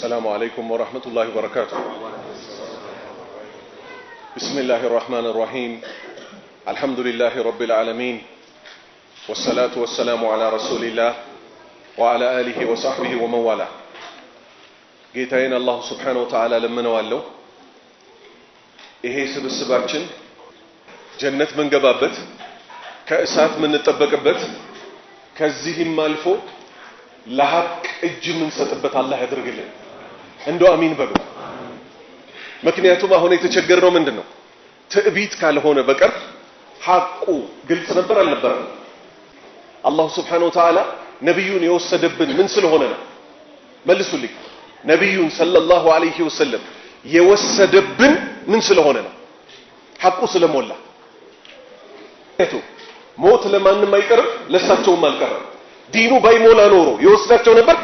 السلام عليكم ورحمة الله وبركاته. بسم الله الرحمن الرحيم. الحمد لله رب العالمين، والصلاة والسلام على رسول الله وعلى آله وصحبه ومن والاه. ጌታዬን አላህ Subhanahu Wa Ta'ala ለምነዋለሁ ይሄ ስብስባችን ጀነት መንገባበት ከእሳት ምንጠበቅበት ከዚህም አልፎ ለሐቅ እጅ ምንሰጥበት አላህ ያድርግልን። እንደው አሚን በሉ። ምክንያቱም አሁን የተቸገረው ምንድነው? ትዕቢት ካልሆነ በቀር ሐቁ ግልጽ ነበር አልነበረም? አላህ Subhanahu Wa Ta'ala ነብዩን የወሰደብን ምን ስለሆነ ነው? መልሱልኝ። ነብዩን ሰለላሁ ዐለይሂ ወሰለም የወሰደብን ምን ስለሆነ ነው? ሐቁ ስለሞላ። ሞት ለማንም አይቀርም፣ ለሳቸውም አልቀረም። ዲኑ ባይሞላ ኖሮ ይወስዳቸው ነበር?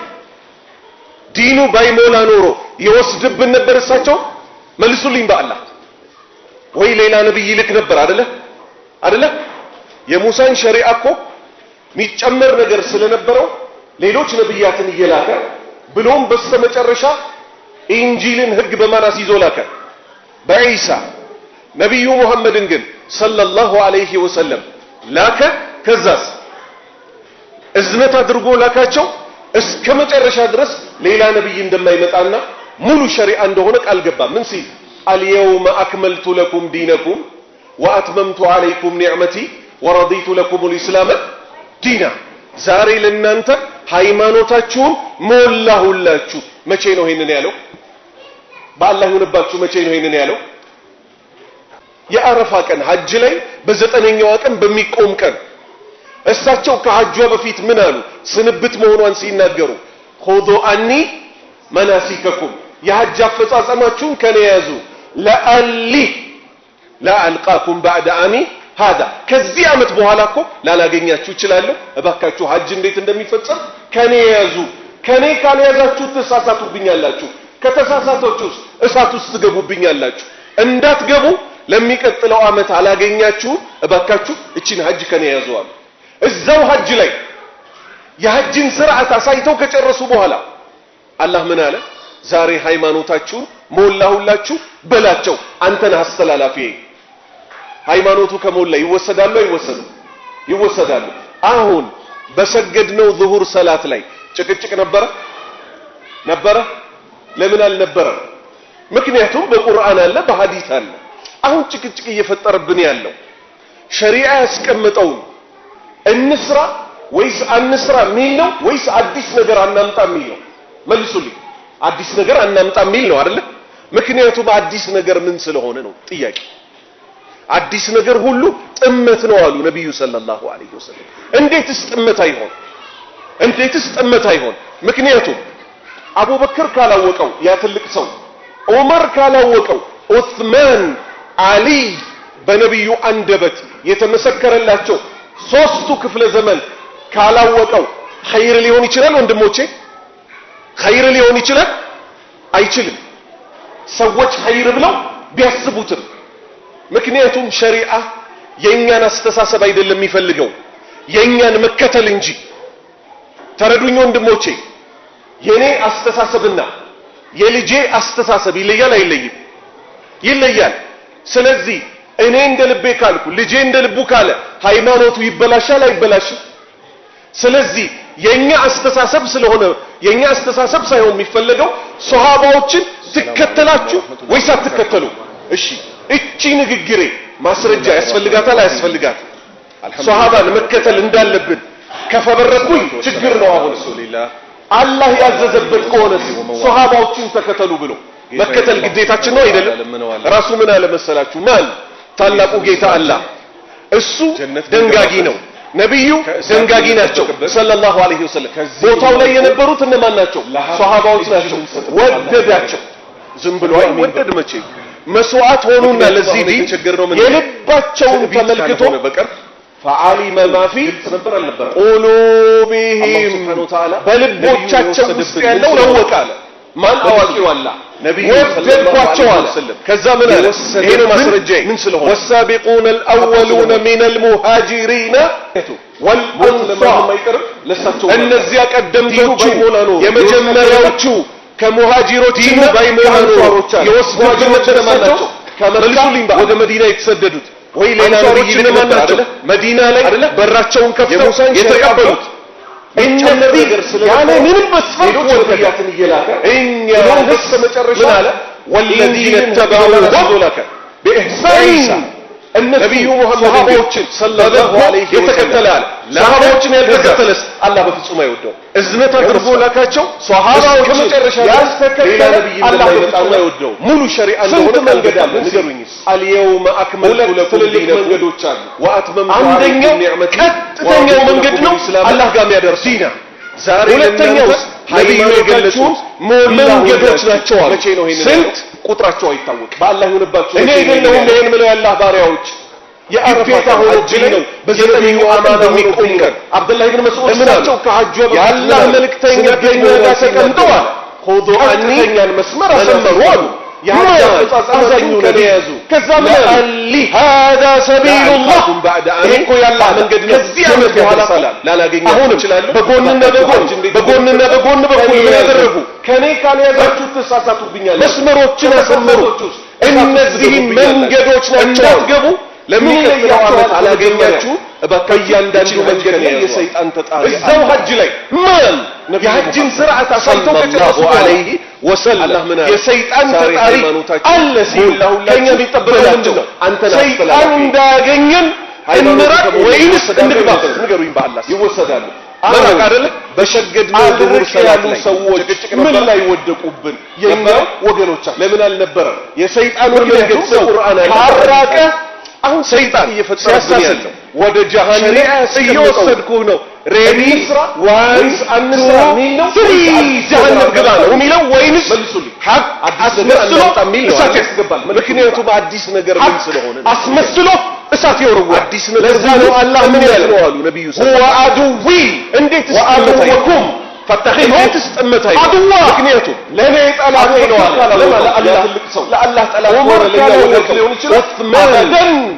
ዲኑ ባይሞላ ኖሮ ይወስድብን ነበር እሳቸው? መልሱልኝ በአላህ። ወይ ሌላ ነብይ ይልክ ነበር አይደለ? የሙሳን ሸሪዓ እኮ ሚጨመር ነገር ስለነበረው ሌሎች ነብያትን እየላከ ብሎም በስተመጨረሻ ኢንጂልን ህግ በማራስ ይዞ ላከ በኢሳ። ነብዩ ሙሐመድን ግን ሰለላሁ ዐለይሂ ወሰለም ላከ። ከዛስ እዝነት አድርጎ ላካቸው። እስከ መጨረሻ ድረስ ሌላ ነብይ እንደማይመጣና ሙሉ ሸሪዓ እንደሆነ ቃል ገባ። ምን ሲል አልየውመ አክመልቱ ለኩም ዲነኩም ወአትመምቱ ዐለይኩም ኒዕመቲ ወረዲቱ ለኩም الاسلام ዲና። ዛሬ ለእናንተ ሃይማኖታችሁን ሞላሁላችሁ። መቼ ነው ይሄንን ያለው? በአላህ ይሁንባችሁ። መቼ ነው ይሄንን ያለው? የአረፋ ቀን ሐጅ ላይ በዘጠነኛው ቀን በሚቆም ቀን እሳቸው ከሐጇ በፊት ምን አሉ? ስንብት መሆኗን ሲናገሩ ኹዙ አኒ መናሲከኩም፣ የሐጅ አፈጻጸማችሁን ከኔ ያዙ። ለአሊ ላአልቃኩም ባዕደ አሚ هذا ከዚህ አመት በኋላ እኮ ላላገኛችሁ እችላለሁ። እባካችሁ ሐጅ እንዴት እንደሚፈጸም ከኔ ያዙ። ከኔ ካልያዛችሁ ተሳሳቱብኛላችሁ። ከተሳሳታችሁስ እሳት ውስጥ ትገቡብኛላችሁ። እንዳትገቡ ለሚቀጥለው አመት አላገኛችሁ። እባካችሁ እቺን ሐጅ ከኔ ያዙ አሉ። እዛው ሐጅ ላይ የሐጅን ሥርዓት አሳይተው ከጨረሱ በኋላ አላህ ምን አለ? ዛሬ ሃይማኖታችሁን ሞላሁላችሁ በላቸው። አንተን አስተላላፊ ሃይማኖቱ ከሞላ ይወሰዳሉ አይወሰዱም? ይወሰዳሉ። አሁን በሰገድነው ዙሁር ሰላት ላይ ጭቅጭቅ ነበረ? ለምን አልነበረም? ምክንያቱም በቁርአን አለ በሐዲስ አለ። አሁን ጭቅጭቅ እየፈጠረብን ያለው ሸሪዓ ያስቀመጠው እንስራ ወይስ አንስራ ሚል ነው ወይስ አዲስ ነገር አናምጣ ሚል ነው? መልሱልኝ። አዲስ ነገር አናምጣ ሚል ነው አይደል? ምክንያቱም አዲስ ነገር ምን ስለሆነ ነው ጥያቄ። አዲስ ነገር ሁሉ ጥመት ነው አሉ ነብዩ ሰለላሁ ዐለይሂ ወሰለም። እንዴትስ ጥመት አይሆን? ምክንያቱም አቡበክር ካላወቀው ያ ትልቅ ሰው፣ ዑመር ካላወቀው፣ ዑስማን፣ አሊ በነብዩ አንደበት የተመሰከረላቸው ሶስቱ ክፍለ ዘመን ካላወቀው ኸይር ሊሆን ይችላል? ወንድሞቼ ኸይር ሊሆን ይችላል? አይችልም። ሰዎች ኸይር ብለው ቢያስቡትም ምክንያቱም ሸሪዓ የኛን አስተሳሰብ አይደለም የሚፈልገው የኛን መከተል እንጂ። ተረዱኝ ወንድሞቼ፣ የኔ አስተሳሰብና የልጄ አስተሳሰብ ይለያል አይለይም? ይለያል። ስለዚህ እኔ እንደ ልቤ ካልኩ ልጄ እንደ ልቡ ካለ ሃይማኖቱ ይበላሻል አይበላሽም? ስለዚህ የኛ አስተሳሰብ ስለሆነ የኛ አስተሳሰብ ሳይሆን የሚፈልገው ሷሃባዎችን ትከተላችሁ ወይስ አትከተሉ? እሺ እቺ ንግግሬ ማስረጃ ያስፈልጋታል አያስፈልጋት? ሷሃባን መከተል እንዳለብን ከፈበረኩኝ ችግር ነው። አሁን አላህ ያዘዘበት ከሆነ ሷሃባዎችን ተከተሉ ብሎ መከተል ግዴታችን ነው አይደለም? ራሱ ምን አለ መሰላችሁ? ማን? ታላቁ ጌታ አላህ። እሱ ደንጋጊ ነው፣ ነብዩ ደንጋጊ ናቸው ሰለላሁ ዐለይሂ ወሰለም። ቦታው ላይ የነበሩት እነማን ናቸው? ሷሃባዎች ናቸው። ወደዳቸው። ዝም ብሎ አይወደድ መቼ መስዋዕት ሆኑና ለዚህ ዲን የልባቸውን ተመልክቶ فعلم ما في قلوبهم በልቦቻቸው ውስጥ ያለው ለወቃለ ማን አዋቂው አላህ ነብዩ ሰለላሁ ዐለይሂ ወሰለም። ከዛ ምን አለ? ይሄ ነው ማስረጃዬ። ምን ስለሆነ والسابقون الأولون من المهاجرين والأنصار እነዚያ ቀደምቶቹ የመጀመሪያዎቹ ከሙሃጂሮች ባይሞላኖሮች የወስዱብን ተማናቸው ከመልሱሊም ወደ መዲና የተሰደዱት ወይ ሌላ ነብይ ነማናቸው መዲና ላይ በራቸውን ከፍተው የተቀበሉት እነዚህ ያለ ምንም መስፈርት ወልያትን ይላከ እኛ በመጨረሻ ምን አለ والذين اتبعوا رسولك بإحسان النبي محمد ሰሃቦችን ሰለላሁ ዐለይሂ ወሰለም የተከተላል ሰሃቦችን ያልተከተለስ አላህ በፍጹም አይወደው እዝነት አድርጎ ላካቸው ሰሃባዎች ከመጨረሻ ያስተከተለ አላህ በፍጹም አይወደው ሙሉ ሸሪዓ እንደሆነ መንገድ አለ ንገሩኝስ اليوم اكملت لكم دينكم መንገዶች አሉ واتممت عليكم نعمتي ቀጥተኛው መንገድ ነው አላህ ጋር የሚያደርስ ዲና ዛሬ ሁለተኛው ነብዩ የገለጹት መንገዶች ናቸው መቼ ነው ይሄን ስንት ቁጥራቸው አይታወቅ በአላህ ይሁንባችሁ እኔ አይደለሁም ይሄን ምለው ያላህ ባሪያዎች የአረፋታ ሆጅ ነው በዘመኑ አማና የሚቆም ቀን አብዱላህ ኢብኑ መስዑድ ናቸው ከሐጅ ያላህ መልእክተኛ ከኛ ጋር ተቀምጠዋል ሆዶ አንኛን መስመር አሰመሩ አሉ የሐጅ አፈጻጸሙ ከያዙ ከዛ ምን አሊ هذا سبيل الله بعد ان እኮ ያላህ መንገድ ነው ከዚህ ዓመት በኋላ ሰላም ላላገኛችሁ ይችላል በጎንና በጎን በኩል ምን ያደረጉ ከኔ ካልያዛችሁ ተሳሳቱብኛል መስመሮችን አሰመሩ እነዚህ መንገዶች ናቸው አትገቡ ለምን ይያያችሁ አላገኛችሁ በከያንዳንዱ መንገድ ላይ የሰይጣን ተጣሪ እዛው ሐጅ ላይ ማን የሐጅን ስርዓት አሳይተው ከጨረሱ ዐለይሂ ወሰለም የሰይጣን ተጣሪ አለ ሲላሁ ከኛ ቢጠበቀው ምንድነው አንተና ሰይጣን እንዳያገኘን እንራቅ ወይንስ እንግባበት ንገሩኝ በአላህ ይወሰዳሉ አራቅ አይደለ በሸገድነው ዙሁር ሰላት ላይ ሰዎች ምን ላይ ወደቁብን የኛ ወገኖቻችን ለምን አልነበረም የሰይጣን መንገድ ቁርአን አራቀ አሁን ሰይጣን እየፈጠረብን ያለው ወደ ጀሃነም እየወሰድኩህ ነው ሬዲ ዋንስ አንስራ ሚለው ጀሃነም ግባ ነው ሚለው ወይንስ ሐቅ አስመስሎ እሳት ያስገባል ምክንያቱም አዲስ ነገር ምን ስለሆነ አስመስሎ እሳት ይወረው አዲስ ነገር ለዛ ነው አላህ ምን ያለው አሉ ነብዩ ሰለላሁ ዐለይሂ ወሰለም እንዴት ወአዱወኩም ፈተኺሁት استمتයි ምክንያቱም ለኔ ጠላት ነው አለ ለአላህ ትልቅ ሰው ለአላህ ጠላት ዑመር ሊሆን ይችላል ዑስማን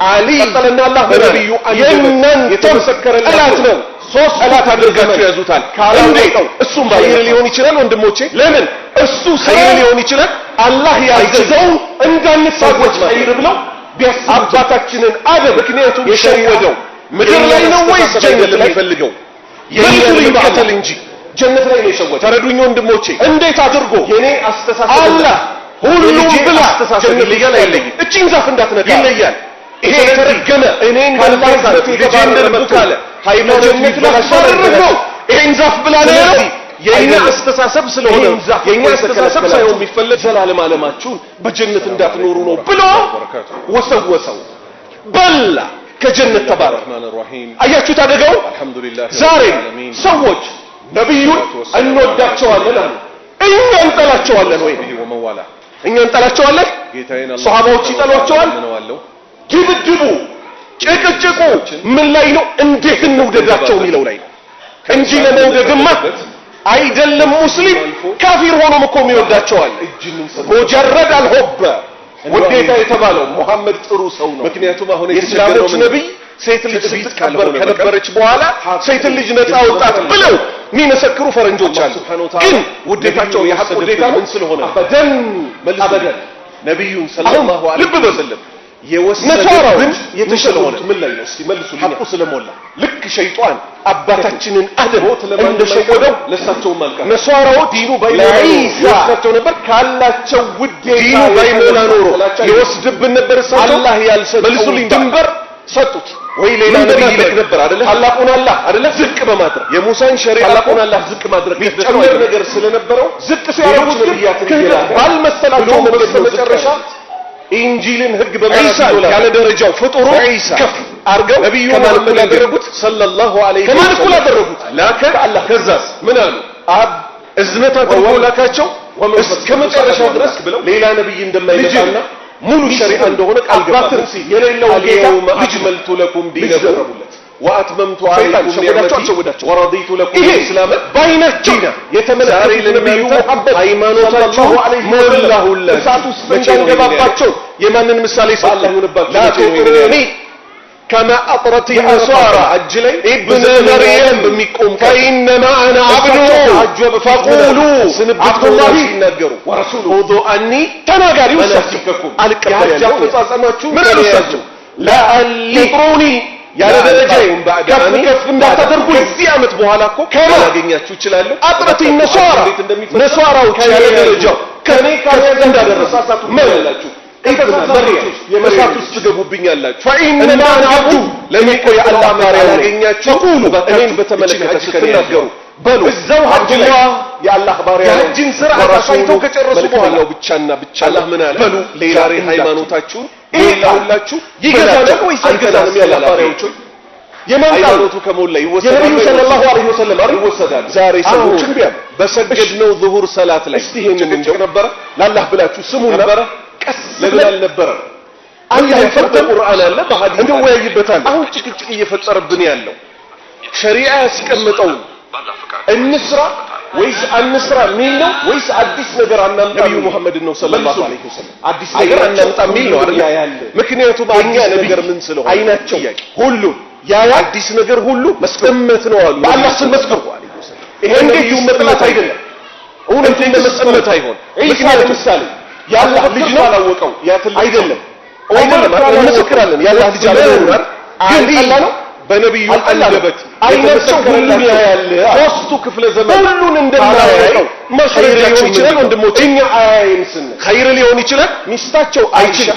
አሊ ቀጠለና አላህ ነብዩ አንደበት የተመሰከረለት ነው ሶስት ጠላት አድርጋችሁ ያዙታል እንዴት እሱም ባይር ሊሆን ይችላል ወንድሞቼ ለምን እሱ ኸይር ሊሆን ይችላል አላህ ያዘዘው እንዳንሳወጭ ኸይር ብለው አባታችንን አደብ ምክንያቱም የሸወደው ምድር ላይ ነው ወይስ ጀነት ላይ ፈልገው ይከተል እንጂ ጀነት ላይ ነው የሸወደው ተረዱኝ ወንድሞቼ እንዴት አድርጎ የኔ አስተሳሰብ አላህ ሁሉም ብላ ጀነት ሊገላ ይለይ እቺን ዛፍ እንዳትነካ ይለያል ይሄ ተረገመ እኔን ባላዛት የጀንደር መካለ ሃይማኖት ሊበላሽ ነው ይሄን ዛፍ ብላ ነው የኛ አስተሳሰብ ስለሆነ የኛ አስተሳሰብ ሳይሆን የሚፈልግ ዘላለም ዓለማችሁን በጀነት እንዳትኖሩ ነው ብሎ ወሰወሰው በላ ከጀነት ተባረክ አያችሁ ታደገው አልহামዱሊላህ ዛሬ ሰዎች ነብዩን እንወዳቸዋለን አሉ እኛ እንጠላቸዋለን ወይ እኛ እንጠላቸዋለን ሱሐባዎች ይጠሏቸዋል ድብድቡ ጭቅጭቁ ምን ላይ ነው እንዴት እንውደዳቸው የሚለው ላይ እንጂ ለመውደድማ አይደለም ሙስሊም ካፊር ሆኖም እኮ የሚወዳቸዋል ሙጀረድ አልሁብ ወዴታ የተባለው መሐመድ ጥሩ ሰው ነው ምክንያቱም አሁን የእስላሞች ነብይ ሴት ልጅ ስትከበር ከነበረች በኋላ ሴት ልጅ ነፃ ወጣት ብለው የሚመሰክሩ ፈረንጆች አሉ ግን ውዴታቸው የሐቅ ውዴታ ምን ስለሆነ አበደን ነብዩን ሰለላሁ ዐለይሂ ወሰለም የወሰደብን የተሸለሙት ምን ላይ ነው እስቲ መልሱልኝ ሐቁ ስለሞላ ልክ ሸይጣን አባታችንን አደም እንደሸወደው ለሳቸው ማልቀር ነሷራው ዲኑ ባይሞላ ነበር ካላቸው ውዴታ ዲኑ ባይሞላ ኖሮ ይወስድብን ነበር እሳቸው አላህ ያልሰጠው መልሱልኝ ድንበር ሰጡት ወይ ሌላ ነብይ ይልክ ነበር አይደለ አላህን አላህ አይደለ ዝቅ በማድረግ የሙሳን ሸሪዓ አላህን አላህ ዝቅ ማድረግ የተጨመረ ነገር ስለነበረው ዝቅ ሲያደርጉት ነብያትን ይላል ባልመሰላቸው በመጨረሻ ኢንጂልን ህግ በመራሱ ያለ ደረጃው ፍጡሩ ከፍ አርገው ነብዩ ከማልኩል ያደረጉት ሰለላሁ ዐለይሂ ወሰለም ከማልኩል ያደረጉት ላከ አላህ ከዛስ ምን አሉ አብ እዝነት አድርገው ላካቸው እስከ መጨረሻው ድረስ ብለው ሌላ ነብይ እንደማይመጣና ሙሉ ሸሪዓ እንደሆነ ቃል ገባበት የሌለው ጌታ አጅመልቱ ለኩም ዲነኩም ወአትመምቱ ዐለይኩም ኒዕመቲ ወረዲቱ ለኩም الاسلام ባይናችሁ የተመለከተ ነብዩ መሐመድ ሃይማኖታቸው ሞላሁላህ እሳት ውስጥ እንደገባባቸው የማንን ምሳሌ ሰጣሁ ይሁንባችሁ ላተቁሩኒ كما أطرت النصارى ابن مريم فإنما أنا عبد فقولوا عبد الله ورسوله خذوا عني تناغري وسككم من الأساس لعلي اطروني يا درجة كف እንዳታደርጉ እዚህ አመት በኋላ እኮ ካላገኛችሁ ይችላል አጥረት ነሷራ ወቻለ ደረጃው ከኔ ካለ እንዳደረሳሳቱ መላላችሁ የመሳቱ ውስጥ ገቡብኛላችሁ فإنما نعبد ለሚቆ የአላህ ባሪያ ያገኛችሁ ቁሉ እኔን በተመለከተ ስትናገሩ በሉ እዛው አላህ የአላህ ባሪያ ያጅን ስራ አሳይተው ከጨረሱ በኋላ ብቻና ብቻ አላህ ምን አለ በሉ ሌላ ሃይማኖታችሁ ይላውላችሁ ይገዛል ወይስ አይገዛም ያለ ባሪያዎቹ የማንቃሉቱ ከሞላ ይወሰዳል የነብዩ ሰለላሁ ዐለይሂ ወሰለም ይወሰዳል ዛሬ ሰዎችን ቢያም በሰገድነው ዙሁር ሰላት ላይ ይሄንን እንደው ነበር ለአላህ ብላችሁ ስሙ ነበር ቀስ ለብላል ነበር አላህ የፈጠረ ቁርአን አለ በሐዲስ እንደው ወያይበታል አሁን ጭቅጭቅ እየፈጠረብን ያለው ሸሪዓ ያስቀመጠው እንስራ ወይስ አንስራ ሚል ነው ወይስ አዲስ ነገር አናምጣ ነብዩ መሐመድ ነው ሰለላሁ ዐለይሂ ወሰለም አዲስ ነገር አናምጣ ሚል ነው አይደል ምክንያቱም አኛ ነገር ምን ስለሆነ አይናቸው ሁሉ ያ አዲስ ነገር ሁሉ መስቀመት ነው አሉ በአላህ ስም መስከሩ ዐለይሂ ወሰለም ይሄ ነብዩ መጥላት አይደለም እውነተኛ መስቀመት አይሆን ምክንያቱም ምሳሌ ያላህ ልጅ ነው አላወቀው ያ አይደለም አይደለም መስክራለን ያላህ ልጅ አላወቀው አሊ ነው በነብዩ አንደበት አይናቸው ሁሉ ያያል ሶስቱ ክፍለ ዘመን ሁሉን እንደማያየው ማሽሪያቸው ይችላል ወንድሞች እኛ አይንስን ኸይር ሊሆን ይችላል ሚስታቸው አይሻ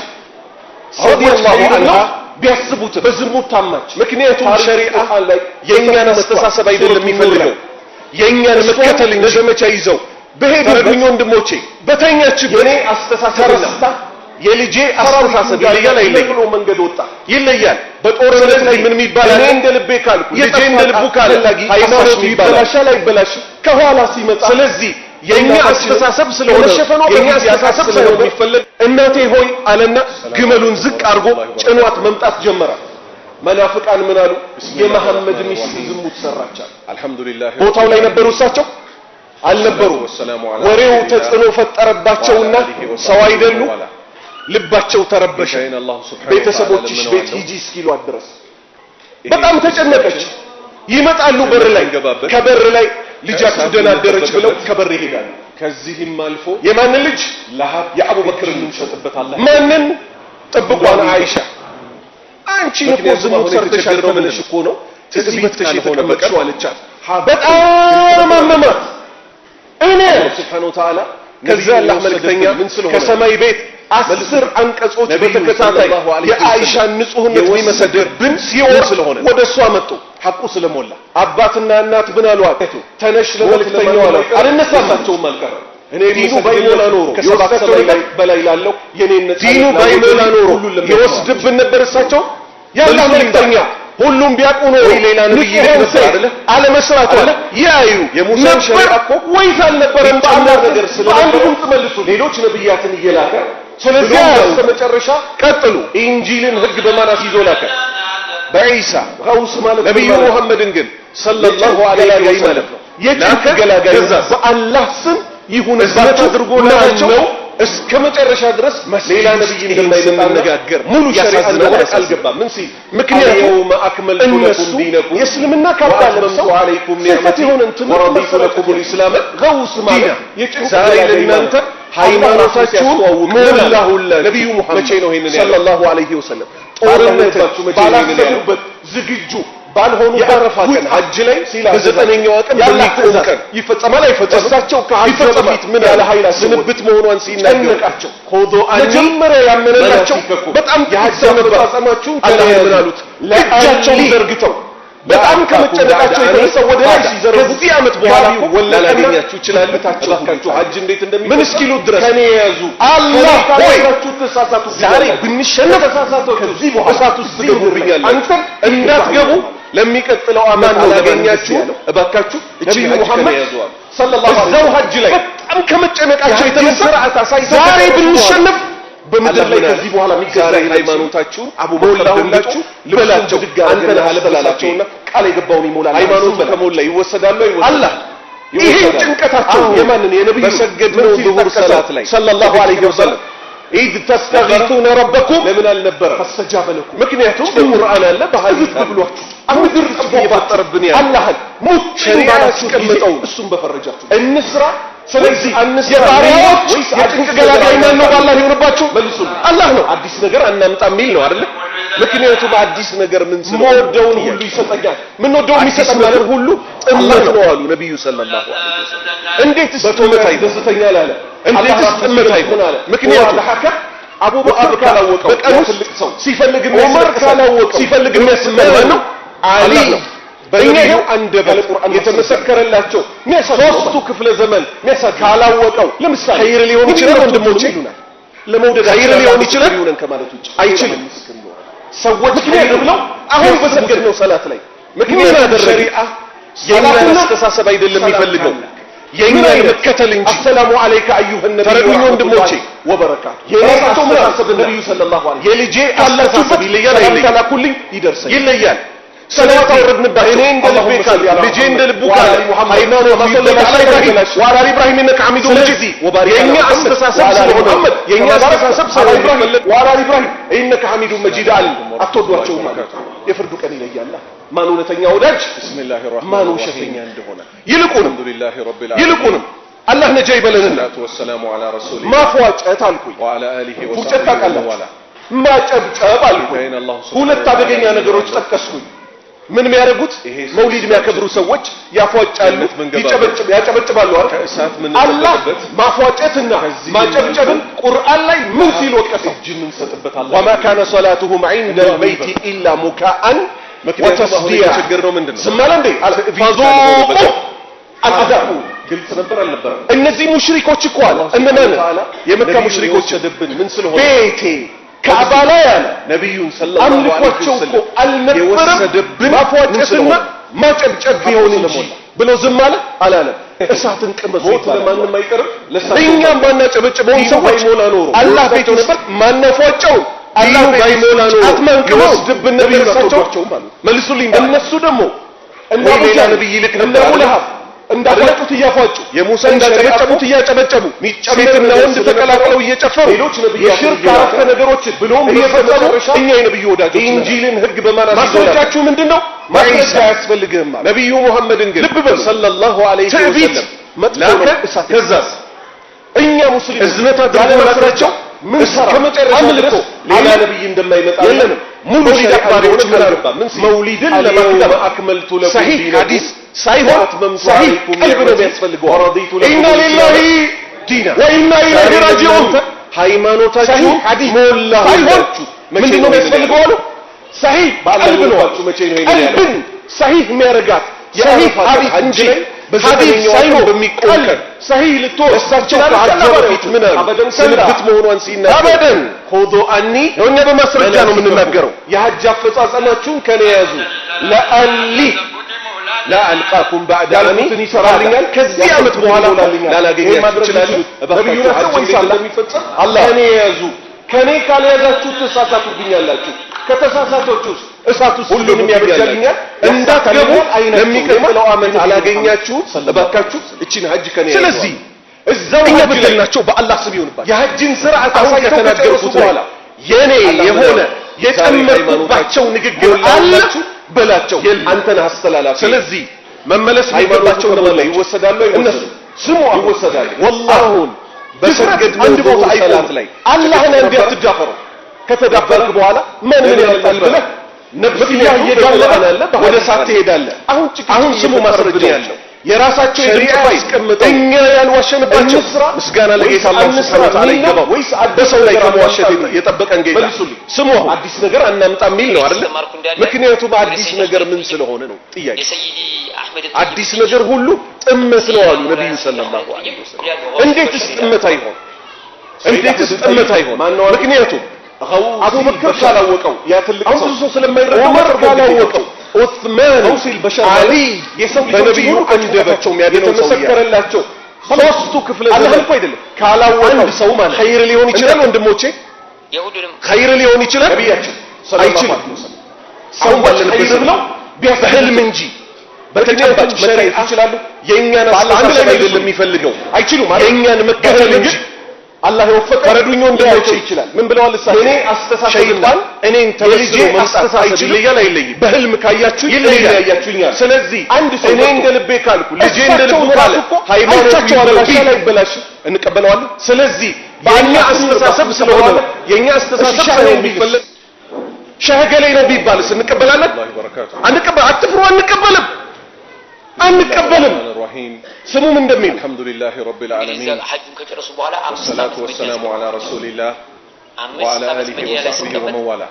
ረዲየላሁ ዐንሃ ቢያስቡት በዝሙት ታማች ምክንያቱም ሸሪዓ ላይ የኛን አስተሳሰብ አይደለም የሚፈልገው የኛን መከተል እንጂ ዘመቻ ይዘው በሄዱኝ ወንድሞቼ በተኛች የኔ አስተሳሰብና የልጄ አስተሳሰብ ይለያል አይለይም መንገድ ወጣ ይለያል በጦርነት ላይ ምን የሚባል እኔ እንደልቤ ካልኩ ልጄ እንደልቡ ካለ ሃይማኖት ይበላሻል አይበላሽ ከኋላ ሲመጣ ስለዚህ የኛ አስተሳሰብ ስለሆነ የኛ አስተሳሰብ ስለሆነ የሚፈልግ እናቴ ሆይ አለና ግመሉን ዝቅ አርጎ ጭኗት መምጣት ጀመረ መናፍቃን ምን አሉ የመሐመድ ሚስት ዝሙት ሰራቻል አልহামዱሊላህ ቦታው ላይ ነበሩ እሳቸው አልነበሩ ወሬው ተጽኖ ፈጠረባቸውና ሰው አይደሉ ልባቸው ተረበሸ ቤተሰቦችሽ ቤት ሂጂ እስኪሉ አድረስ በጣም ተጨነቀች ይመጣሉ በር ላይ ከበር ላይ ልጃችሁ ደናደረች ብለው ከበር ይሄዳሉ ከዚህም አልፎ የማን ልጅ ለሃብ የአቡበክር እንሰጥበት አላህ ማንን ጥብቋን አይሻ አንቺ እኮ ዝሙት ሰርተሻል ተብለሽ እኮ ነው እዚህ በተሸጠቀ መቀር አለቻት በጣም አመማት እኔ ሱብሃነሁ ወተዓላ ከዛ አላህ መልክተኛ ከሰማይ ቤት 10 አንቀጾች በተከታታይ የአይሻ ንጹህነት የሚመሰድብን ሲሆን ስለሆነ ወደሷ መጡ ሐቁ ስለሞላ አባትና እናት ምን አሏት ተነሽ ለመልክተኛው አሏት አልነሳሳቸውም አልቀረ እኔ ዲኑ ባይሞላ ኖሮ ከሰባት ሰማይ በላይ ላለው የኔነት ዲኑ ባይሞላ ኖሮ ይወስድብን ነበር እሳቸው ያላ መልክተኛ ሁሉም ቢያቁ ነው ሌላ ነብይ ነበር አይደለ አለመስራት አለ ያዩ የሙሳ ሸሪዓ እኮ ወይስ አልነበረም በአላህ ነገር ስለአንዱ ድምጽ መልሱ ሌሎች ነብያትን እየላከ ስለዚህ በመጨረሻ ቀጥሉ ኢንጂልን ህግ በማናስ ይዞ ላከ በኢሳ ገውስ ማለት ነብዩ መሐመድን ግን ሰለላሁ ዐለይሂ ወሰለም የጭንቅ ገላጋይ በአላህ ስም ይሁን ዘመት አድርጎላቸው እስከ መጨረሻ ድረስ ሌላ ነብይ እንደማይመጣ ነጋገር ሙሉ ሸሪዓ ነው አልገባም ምን ሲል ምክንያቱም ማአክመልቱ ለኩም ዲነኩም የእስልምና ካባለሰው አለይኩም ኒዕመቲ ወረዲቱ ለኩም الاسلام ገውስ ማለት የጭንቅ ዛሬ ለእናንተ ሃይማኖታችሁን ሞላሁላ ነብዩ መሐመድ ሰለላሁ ዐለይሂ ወሰለም ጦርነታችሁ ባላሰቡበት ዝግጁ ባልሆኑ በረፋቀን ሐጅ ላይ በዘጠነኛው ቀን በሚቆም ቀን ይፈጸማል አይፈጸምም እሳቸው ከሐጅ በፊት ምን ያለ ኃይል ስንብት መሆኗን ሲናገራቸው ሆዶ መጀመሪያ ያመነላቸው በጣም ያሐሰመባሰማችሁ አላህ ምን አሉት ለአጃቸው ዘርግተው በጣም ከመጨነቃቸው የተነሳ ወደ ላይ ሲዘረጉ ከዚህ አመት በኋላ ወላሂ ያገኛችሁ ይችላል ታችሁ ሐጅ እንዴት እንደሚፈጸም ምን እስኪሉ ድረስ ከኔ ያዙ አላህ ሆይ ተሳሳቱ ዛሬ ብንሸነፍ ተሳሳቱ ከዚህ በኋላ ተሳሳቱ ትገቡብኛል አንተ እንዳትገቡ ለሚቀጥለው አማን ነው ያገኛችሁ እባካችሁ እቺ ሙሐመድ ሰለላሁ ዐለይሂ ወሰለም ሐጅ ላይ በጣም ከመጨነቃቸው የተነሳ ዛሬ ብንሸነፍ በመድር ላይ ከዚህ በኋላ የሚገዛ ሃይማኖታችሁ አቡበክርላችሁ ልበላቸው አንተ ለበላላቸውና ቃል የገባውን ይሞላል ሃይማኖቱ ከሞላ ይወሰዳሉ አላህ ይሄ ጭንቀታቸው የማንን የነብዩ በሰገድነው ዙሁር ሰላት ላይ ሰለላሁ ዐለይሂ ወሰለም ኢድ ተስተጊቱነ ረበኩም ለምን አልነበረ ፈስተጃበ ለኩም ምክንያቱም በቁርአን አለ በሐዲስ ብሏችሁ አምድር ተፈጠረብን ያ አላህ ሙት ሸሪዓ ያስቀምጠው እሱም በፈረጃችሁ እንስራ ስለዚህ የባሪያዎች የጭንቅ ገላጋይ ማን ነው ባላህ ይሆንባችሁ መልሱ አላህ ነው አዲስ ነገር አናምጣ የሚል ነው አይደል ምክንያቱም አዲስ ነገር ምን ስለወደውን ሁሉ ይሰጠኛል ምን ወደው የሚሰጠን ነገር ሁሉ ጥመት ነው አሉ ነብዩ ሰለላሁ ዐለይሂ ወሰለም እንዴትስ ጥመት አይደስተኛ አለ እንዴትስ ጥመት አይሆን አለ ምክንያቱም አቡበክር ካላወቀው በቀን ትልቅ ሰው ሲፈልግ ዑመር ካላወቀው ሲፈልግ የሚያስመራ ነው አሊ በነብዩ አንደበት የተመሰከረላቸው ሶስቱ ክፍለ ዘመን ካላወቀው ለምሳሌ ኸይር ሊሆን ይችላል ወንድሞቼ ለመውደድ ኸይር ሊሆን ይችላል ይሁን ከማለት ውጭ አይችልም ሰዎች ኸይር ብለው አሁን በሰገድነው ሰላት ላይ ምክንያት ያደረገ የኛን አስተሳሰብ አይደለም የሚፈልገው የኛን መከተል እንጂ አሰላሙ አለይከ አዩሃ ነብዩ ተረዱኝ ወንድሞቼ ወበረካቱ የራሳቸው አስተሳሰብ ነብዩ ሰለላሁ ዐለይሂ የልጄ አላህበት ይለያል አይለያል ይደርሳል ይለያል ሰላዋት አወረድንባቸው እኔ እንደ ልቤ ካለ ልጄ እንደ ልቡ ካለ ሃይማኖት ሰለላሁ ዐለይሂ ወአላ ኢብራሂም ኢንነከ ሐሚዱን መጂድ የኛ አስተሳሰብ ስለሆነ መሐመድ የኛ አስተሳሰብ ስለሆነ ወአላ ኢብራሂም ኢንነከ ሐሚዱን መጂድ አለ አትወዷቸው ማለት የፍርዱ ቀን ይለያል ማን እውነተኛ ወዳጅ ቢስሚላሂር ረህማን ማን ውሸተኛ እንደሆነ አልሐምዱሊላሂ ረቢል ዓለሚን ይልቁንም አላህ ነጃ ይበለንና ወሰላሙ ዐላ ረሱሊላህ ማፏጨት አልኩኝ ወአላ አሊሂ ወሰለም ማጨብጨብ አልኩኝ ሁለት አደገኛ ነገሮች ጠቀስኩኝ ምን የሚያደርጉት መውሊድ የሚያከብሩ ሰዎች ያፏጫሉ ያጨበጭባሉ አይደል አላህ ማፏጨትና ማጨብጨብን ቁርአን ላይ ምን ሲል ወቀሰው ጅንን ሰጥበት አላህ وما كان صلاتهم عند البيت الا مكاء وتصديا ችግር ነው ምንድነው ዝማላ እንዴ فذوقوا العذاب ግልጽ ነበር አልነበረም እነዚህ ሙሽሪኮች እኮ አለ እነማን የመካ ሙሽሪኮች ደብን ምን ስለሆነ ቤቴ ካባላ ያለ ነብዩን ሰለላሁ ዐለይሂ ወሰለም አልነበረም ማፏጨትና ማጨብጨብ ቢሆን እንጂ ብሎ ዝም አለ አላለም እሳትን ቅመሱ ለማንም አይቀርም ለእኛም ባናጨበጭበው ሰዎች አላህ ቤት ውስጥ ማናፏጨው አላህ ባይሞላ ነው አትመንከው ድብን ነብዩ ሰጥቷቸው ማለት መልሱልኝ እነሱ ደግሞ እና ሌላ ነብይ ልክ ነበር እንዳፈጩት እያፏጩ የሙሳ እንዳጨበጨቡት እያጨበጨቡ ሴትና ወንድ ተቀላቅለው እየጨፈሩ ሌሎች ነብያት የሽርክ አረፍተ ነገሮች ብሎም እየፈጸሙ እኛ የነብዩ ወዳጆች ኢንጂልን ህግ በማራስ ማስረጃችሁ ምንድነው ማይሳ ያስፈልግህም ነብዩ ሙሐመድን ግን ልብ በል ሰለላሁ ዐለይሂ ወሰለም መጥላከ ከዛስ እኛ ሙስሊም እዝነት አድርገናቸው ምን ከመጨረሻ ድረስ ሌላ ነብይ እንደማይመጣ የለንም ሙሉ ሸሪዓዎች ምን መውሊድን ለማክበር አክመልቱ ለኩም ዲነኩም ሳይሆን ሰሂህ ቀልብ ነው የሚያስፈልገው ወረዲቱ ለኩም ኢና ሊላሂ ዲና ወኢና ኢለይሂ ራጂዑን ሃይማኖታችሁ ሞላችሁ ምንድነው የሚያስፈልገው አሉ ሰሂህ ቀልብ ነው መቼ ነው ይሄን ሰሂህ የሚያረጋት ሰሂህ ሐዲስ እንጂ ሐዲስ ሳይሆን በሚቆጠር ሰሂህ ልትወስ እሳቸው ከአጀበፊት ምን አሉ አበደን ሰልብት መሆኗን ሲናገር አበደን ኹዱ አኒ ነው በማስረጃ ነው የምንናገረው የሐጅ አፈጻጸማችሁን ከኔ ያዙ ለአሊ لا ألقاكم بعد أمي ይሰራልኛል ከዚህ አመት በኋላ ላላገኛችሁ ይችላል ነብዩና ሰዎች እንደሚፈጸም አላህ ከኔ ያዙ ከኔ ካልያዛችሁ ተሳሳቱብኛላችሁ ከተሳሳቶቹስ እሳቱ ሁሉንም ያበጃልኛል እንዳትገቡ ለሚቀጥለው አመት አላገኛችሁ እባካችሁ እቺን ሐጅ ከኔ ያዙ ስለዚህ እዛው ያበደልናቸው በአላህ ስም ይሁንባችሁ የሐጅን ሥርዓት አሳይተናገርኩት በኋላ የኔ የሆነ የጨመርኩባቸው ንግግር አላችሁ በላቸው አንተን አስተላላፊ ስለዚህ መመለስ ሃይማኖታቸው ለማለት ይወሰዳሉ እነሱ ስሙ ይወሰዳሉ ወላሁን በሰገድ አንድ ቦታ አይቆም ላይ አላህን እንዲያትዳፈሩ ከተዳፈርክ በኋላ ምን ያመጣል ብለህ ነብስያ እየጋለለ ወደ ሳት ትሄዳለህ አሁን ስሙ ማስረጃ ያለው የራሳቸው ሸሪዓ ያስቀምጠው እኛ ያልዋሸንባቸው ምስጋና ለጌታ አላህ Subhanahu Wa Ta'ala ይገባው ወይስ በሰው ላይ ከመዋሸት የጠበቀን ጌታ ስሙ አዲስ ነገር አናምጣ የሚል ነው አይደል ምክንያቱም አዲስ ነገር ምን ስለሆነ ነው ጥያቄ አዲስ ነገር ሁሉ ጥመት ነው አሉ ነብዩ ሰለላሁ ዐለይሂ ወሰለም እንዴትስ ጥመት አይሆን ምክንያቱም አቡበክር ካላወቀው ያ ትልቅ ሰው ስለማይረዳ ዑመር ካላወቀው ዑስማን አሊ በነብዩ አንደበቸው የተመሰከረላቸው ሶስቱ ክፍለ ዘመን አይደለም ካላወቀው ሰው ማለት ኸይር ሊሆን ይችላል ወንድሞቼ ኸይር ሊሆን ይችላል ነብያችን አይችልም ሰው ባለበት ብለው ቢያህልም እንጂ በተጨባጭ መታየት ይችላሉ የኛን አንድ ላይ አይደለም የሚፈልገው አይችሉም የኛን መከተል እንጂ አላህ የወፈቀ ፈረዱኝ ወንድሞቼ ይችላል ምን ብለዋል እሳቸው እኔ አስተሳሰብና እኔን ተመስሎ መምጣት አይችልም አይለይም በህልም ካያችሁ ይለያያችሁኛል ስለዚህ አንድ ሰው እኔ እንደልቤ ካልኩ ልጄ እንደልቡ ካለ ሃይማኖታቸው አላሻላ ይበላሽ እንቀበለዋለን ስለዚህ የኛ አስተሳሰብ ስለሆነ የኛ አስተሳሰብ ሳይሆን ቢፈልግ ሸህገሌ ነው ቢባልስ እንቀበላለን አትፍሩ አንቀበልም ስሙም እንደሚል አልহামዱሊላሂ ረቢል ዓለሚን ወሰላቱ ወሰላሙ ዐላ ረሱሊላህ ወዐላ አሊሂ ወሰህቢሂ ወመዋላ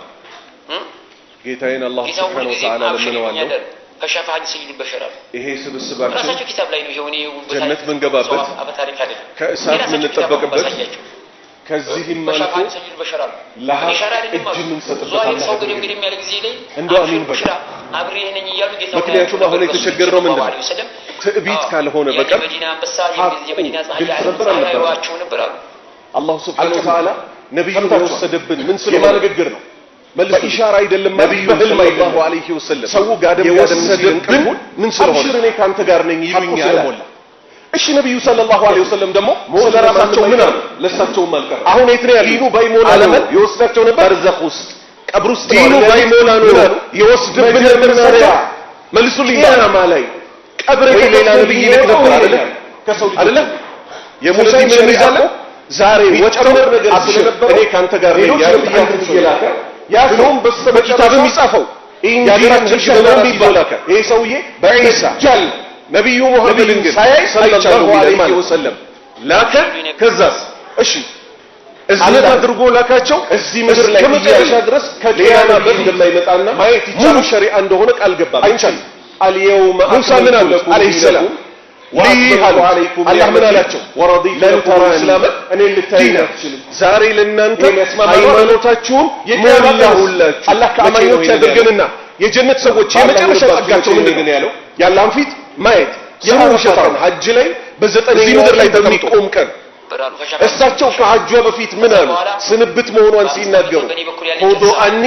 ጌታዬን አላህ ሱብሓነሁ ወተዓላ ለምነዋለሁ ከሻፋኝ ሰይድ በሸራ ይሄ ስብስባችን ራሳቸው ኪታብ ላይ ነው የሆነ ጀነት መንገባበት ከእሳት ምንጠበቅበት ከዚህም አልፎ ለሐቅ እጅ ምንሰጥበት ሰው ግን የሚያለ ጊዜ ላይ እንደው አሚን በሽራ አብሬ ነኝ ይያሉ ጌታው ምክንያቱም አሁን የተቸገረው ምንድነው ትዕቢት ካልሆነ በቀር መዲና አንበሳ የመዲና ፀሐይ ያዩዋቸው ነበር አሉ አላህ ሱብሓነሁ ወተዓላ ነብዩን ወሰደብን ምን ስለሆነ ንግግር ነው መልስ ኢሻራ አይደለም ነብዩ ሰለላሁ ዐለይሂ ወሰለም ሰው ጋደም ሲልንቀን ምን ስለሆነ እኔ ካንተ ጋር ነኝ ይሉኛል እሺ ነብዩ ሰለላሁ ዐለይሂ ወሰለም ደግሞ ስለራሳቸው ምን አሉ ለሳቸው ማልቀር አሁን የት ነው ያለው ዲኑ ባይሞላ ነው ይወስዳቸው ነበር በርዘኽ ውስጥ ቀብር ውስጥ ዲኑ ባይሞላ ነው ይወስድብን መርያ መልሱልኝ ያማ ላይ ቀብር ሌላ ነብይ ነበር አይደል ከሰው አይደል የሙሳ ሸሪዓት ዛሬ ወጨመር ነገር ስለነበር እኔ ካንተ ጋር ነኝ ያለው ያለውም በስተመጨረሻ የሚጻፈው ያገራችን ሸሪዓት ይባላል ይሄ ሰውዬ በኢሳ ነብዩ ሙሐመድን ሰለላሁ ዐለይሂ ወሰለም ላከ ከዛስ እሺ እዝነት አድርጎ ላካቸው እዚህ ምድር ላይ ከመጨረሻ ድረስ ከቂያማ በፊት እንደማይመጣና ማየት ይቻላል ሸሪዓ እንደሆነ ቃል ገባ አይቻል አልየውም ሙሳ ምን አለ አለይሂ ሰላም ወአላሁ ዐለይኩም አላህ ምን አላቸው ወረዲቱ ለኩም እስላም እኔ ልታዩኝ አትችልም ዛሬ ለእናንተ ሃይማኖታችሁን የቀበላሁላችሁ አላህ ከአማኞች ያድርገንና የጀነት ሰዎች የመጨረሻ ጸጋቸው ምንድነው ያለው ያላህን ፊት ማየት የሙሽራን ሐጅ ላይ በዘጠነኛው ምድር ላይ በሚቆም ቀን እሳቸው ከሐጁ በፊት ምን አሉ ስንብት መሆኗን ሲናገሩ ሆዶ አኒ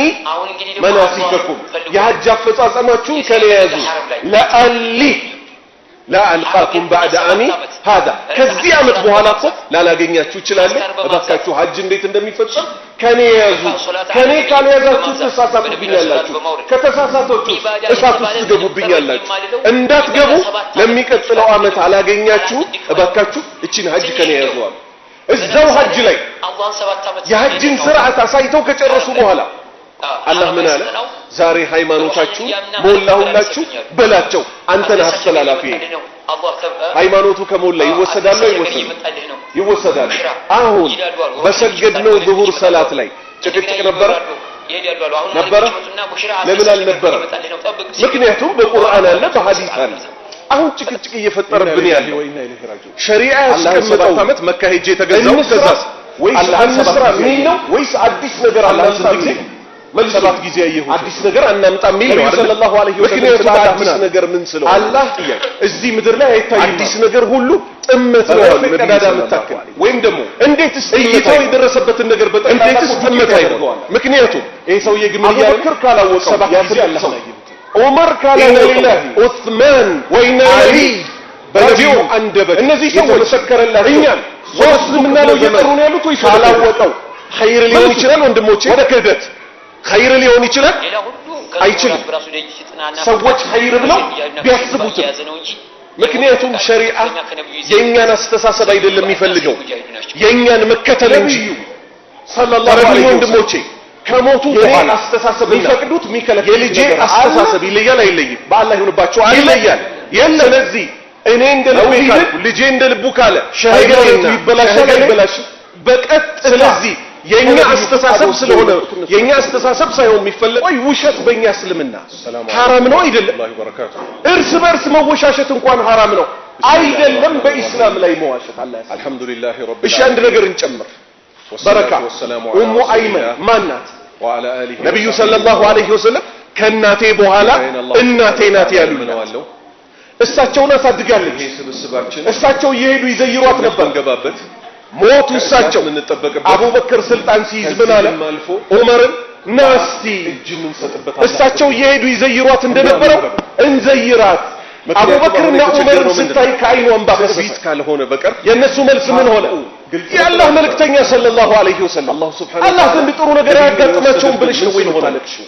መናሲከኩም የሐጅ አፈጻጸማችሁን ከለያዙ ለአሊ لا ألقاكم بعد عامي هذا كذي عمت بوهالاتك لا لاقينياتشو تشلالي أباكاتشو حج انديت اندمي فتشر كان يازو كان يازو تساساتو بنيالاتشو كتساساتو تساساتو تسقبو بنيالاتشو اندات قبو لم يكتلو عمت على لاقينياتشو أباكاتشو اتشين حج كان يازو الزو حج لي يا حج سرعة سايتو كترسو بوهالا الله من አለ ዛሬ ሃይማኖታችሁ ሞላሁላችሁ በላቸው አንተን አስተላላፊ ሃይማኖቱ ከሞላ ይወሰዳል ይወሰዳል አሁን በሰገድነው ዙሁር ሰላት ላይ ጭቅጭቅ ነበር ለምን አልነበረ ምክንያቱም በቁርአን አለ በሐዲስ አለ አሁን ጭቅጭቅ እየፈጠረብን ያለው ሸሪዓ ያስቀመጠው ዓመት መካ ሄጄ የተገዛው ከዛስ ወይስ አንስራ ምን ነው ወይስ አዲስ ነገር አላንሳም መልሰባት ጊዜ ያየሁት አዲስ ነገር አናምጣ ሚል ነው ሰለላሁ ዐለይሂ ወሰለም አዲስ ነገር ምን ስለው አላህ እዚህ ምድር ላይ አይታይም አዲስ ነገር ሁሉ ጥመት ነው ለቀዳዳ መታከል ወይም ደግሞ እንዴትስ እይታው የደረሰበትን ነገር እንዴትስ ጥመት አይደለም ምክንያቱም ይሄ ሰውዬ ግምያ አቡበክር ካላወቀው ያፍል አላህ ዑመር ካላወቀው ዑስማን ወይና አሊ በነቢዩ አንደበት እነዚህ ሰዎች ተሰከረላቸው እኛን ወስልምና ነው የጠሩን ያሉት ወይ ካላወቀው ኸይር ሊሆን ይችላል ወንድሞቼ ወደ ክህደት ኸይር ሊሆን ይችላል አይችልም ሰዎች ኸይር ብለው ቢያስቡት ምክንያቱም ሸሪዓ የኛን አስተሳሰብ አይደለም የሚፈልገው የኛን መከተል እንጂ ሰለላሁ ዐለይሂ ወንድሞቼ ከሞቱ በኋላ አስተሳሰብ ይፈቅዱት ሚከለከል የልጄ አስተሳሰብ ይለያል አይለይም በአላህ ይሁንባቸው አይለያል የለም ስለዚህ እኔ እንደልቡ ካልኩ ልጄ እንደልቡ ካለ ሸሪዓው ይበላሻል አይበላሽም በቀጥ ስለዚህ የኛ አስተሳሰብ ስለሆነ የኛ አስተሳሰብ ሳይሆን የሚፈልገው ወይ ውሸት በእኛ እስልምና حرام ነው አይደለም እርስ በርስ መወሻሸት እንኳን حرام ነው አይደለም በእስላም ላይ መዋሸት አላህ አልহামዱሊላህ ረብ እሺ አንድ ነገር እንጨምር በረካ ኡሙ አይመን ማናት ወአላ አሊሂ ነብዩ ሰለላሁ ዐለይሂ ወሰለም ከናቴ በኋላ እናቴ ናት ያሉኝ እሳቸውን አሳድጋለች እሳቸው ይሄዱ ይዘይሯት ነበር ገባበት ሞቱ እሳቸው አቡበክር ስልጣን ሲይዝ ምን አለ ዑመርን ናስቲ እጅ ምን ሰጥበታል እሳቸው ይሄዱ ይዘይሯት እንደነበረው እንዘይራት አቡበክርና ዑመርን ስታይ ከአይኑ አንባ በፊት ካልሆነ በቀር የነሱ መልስ ምን ሆነ የአላህ መልእክተኛ ሰለላሁ ዐለይሂ ወሰለም አላህ ዘንድ ጥሩ ነገር ያጋጥማቸውን ብለሽ ነው ወይ ነው ታለቅሽው?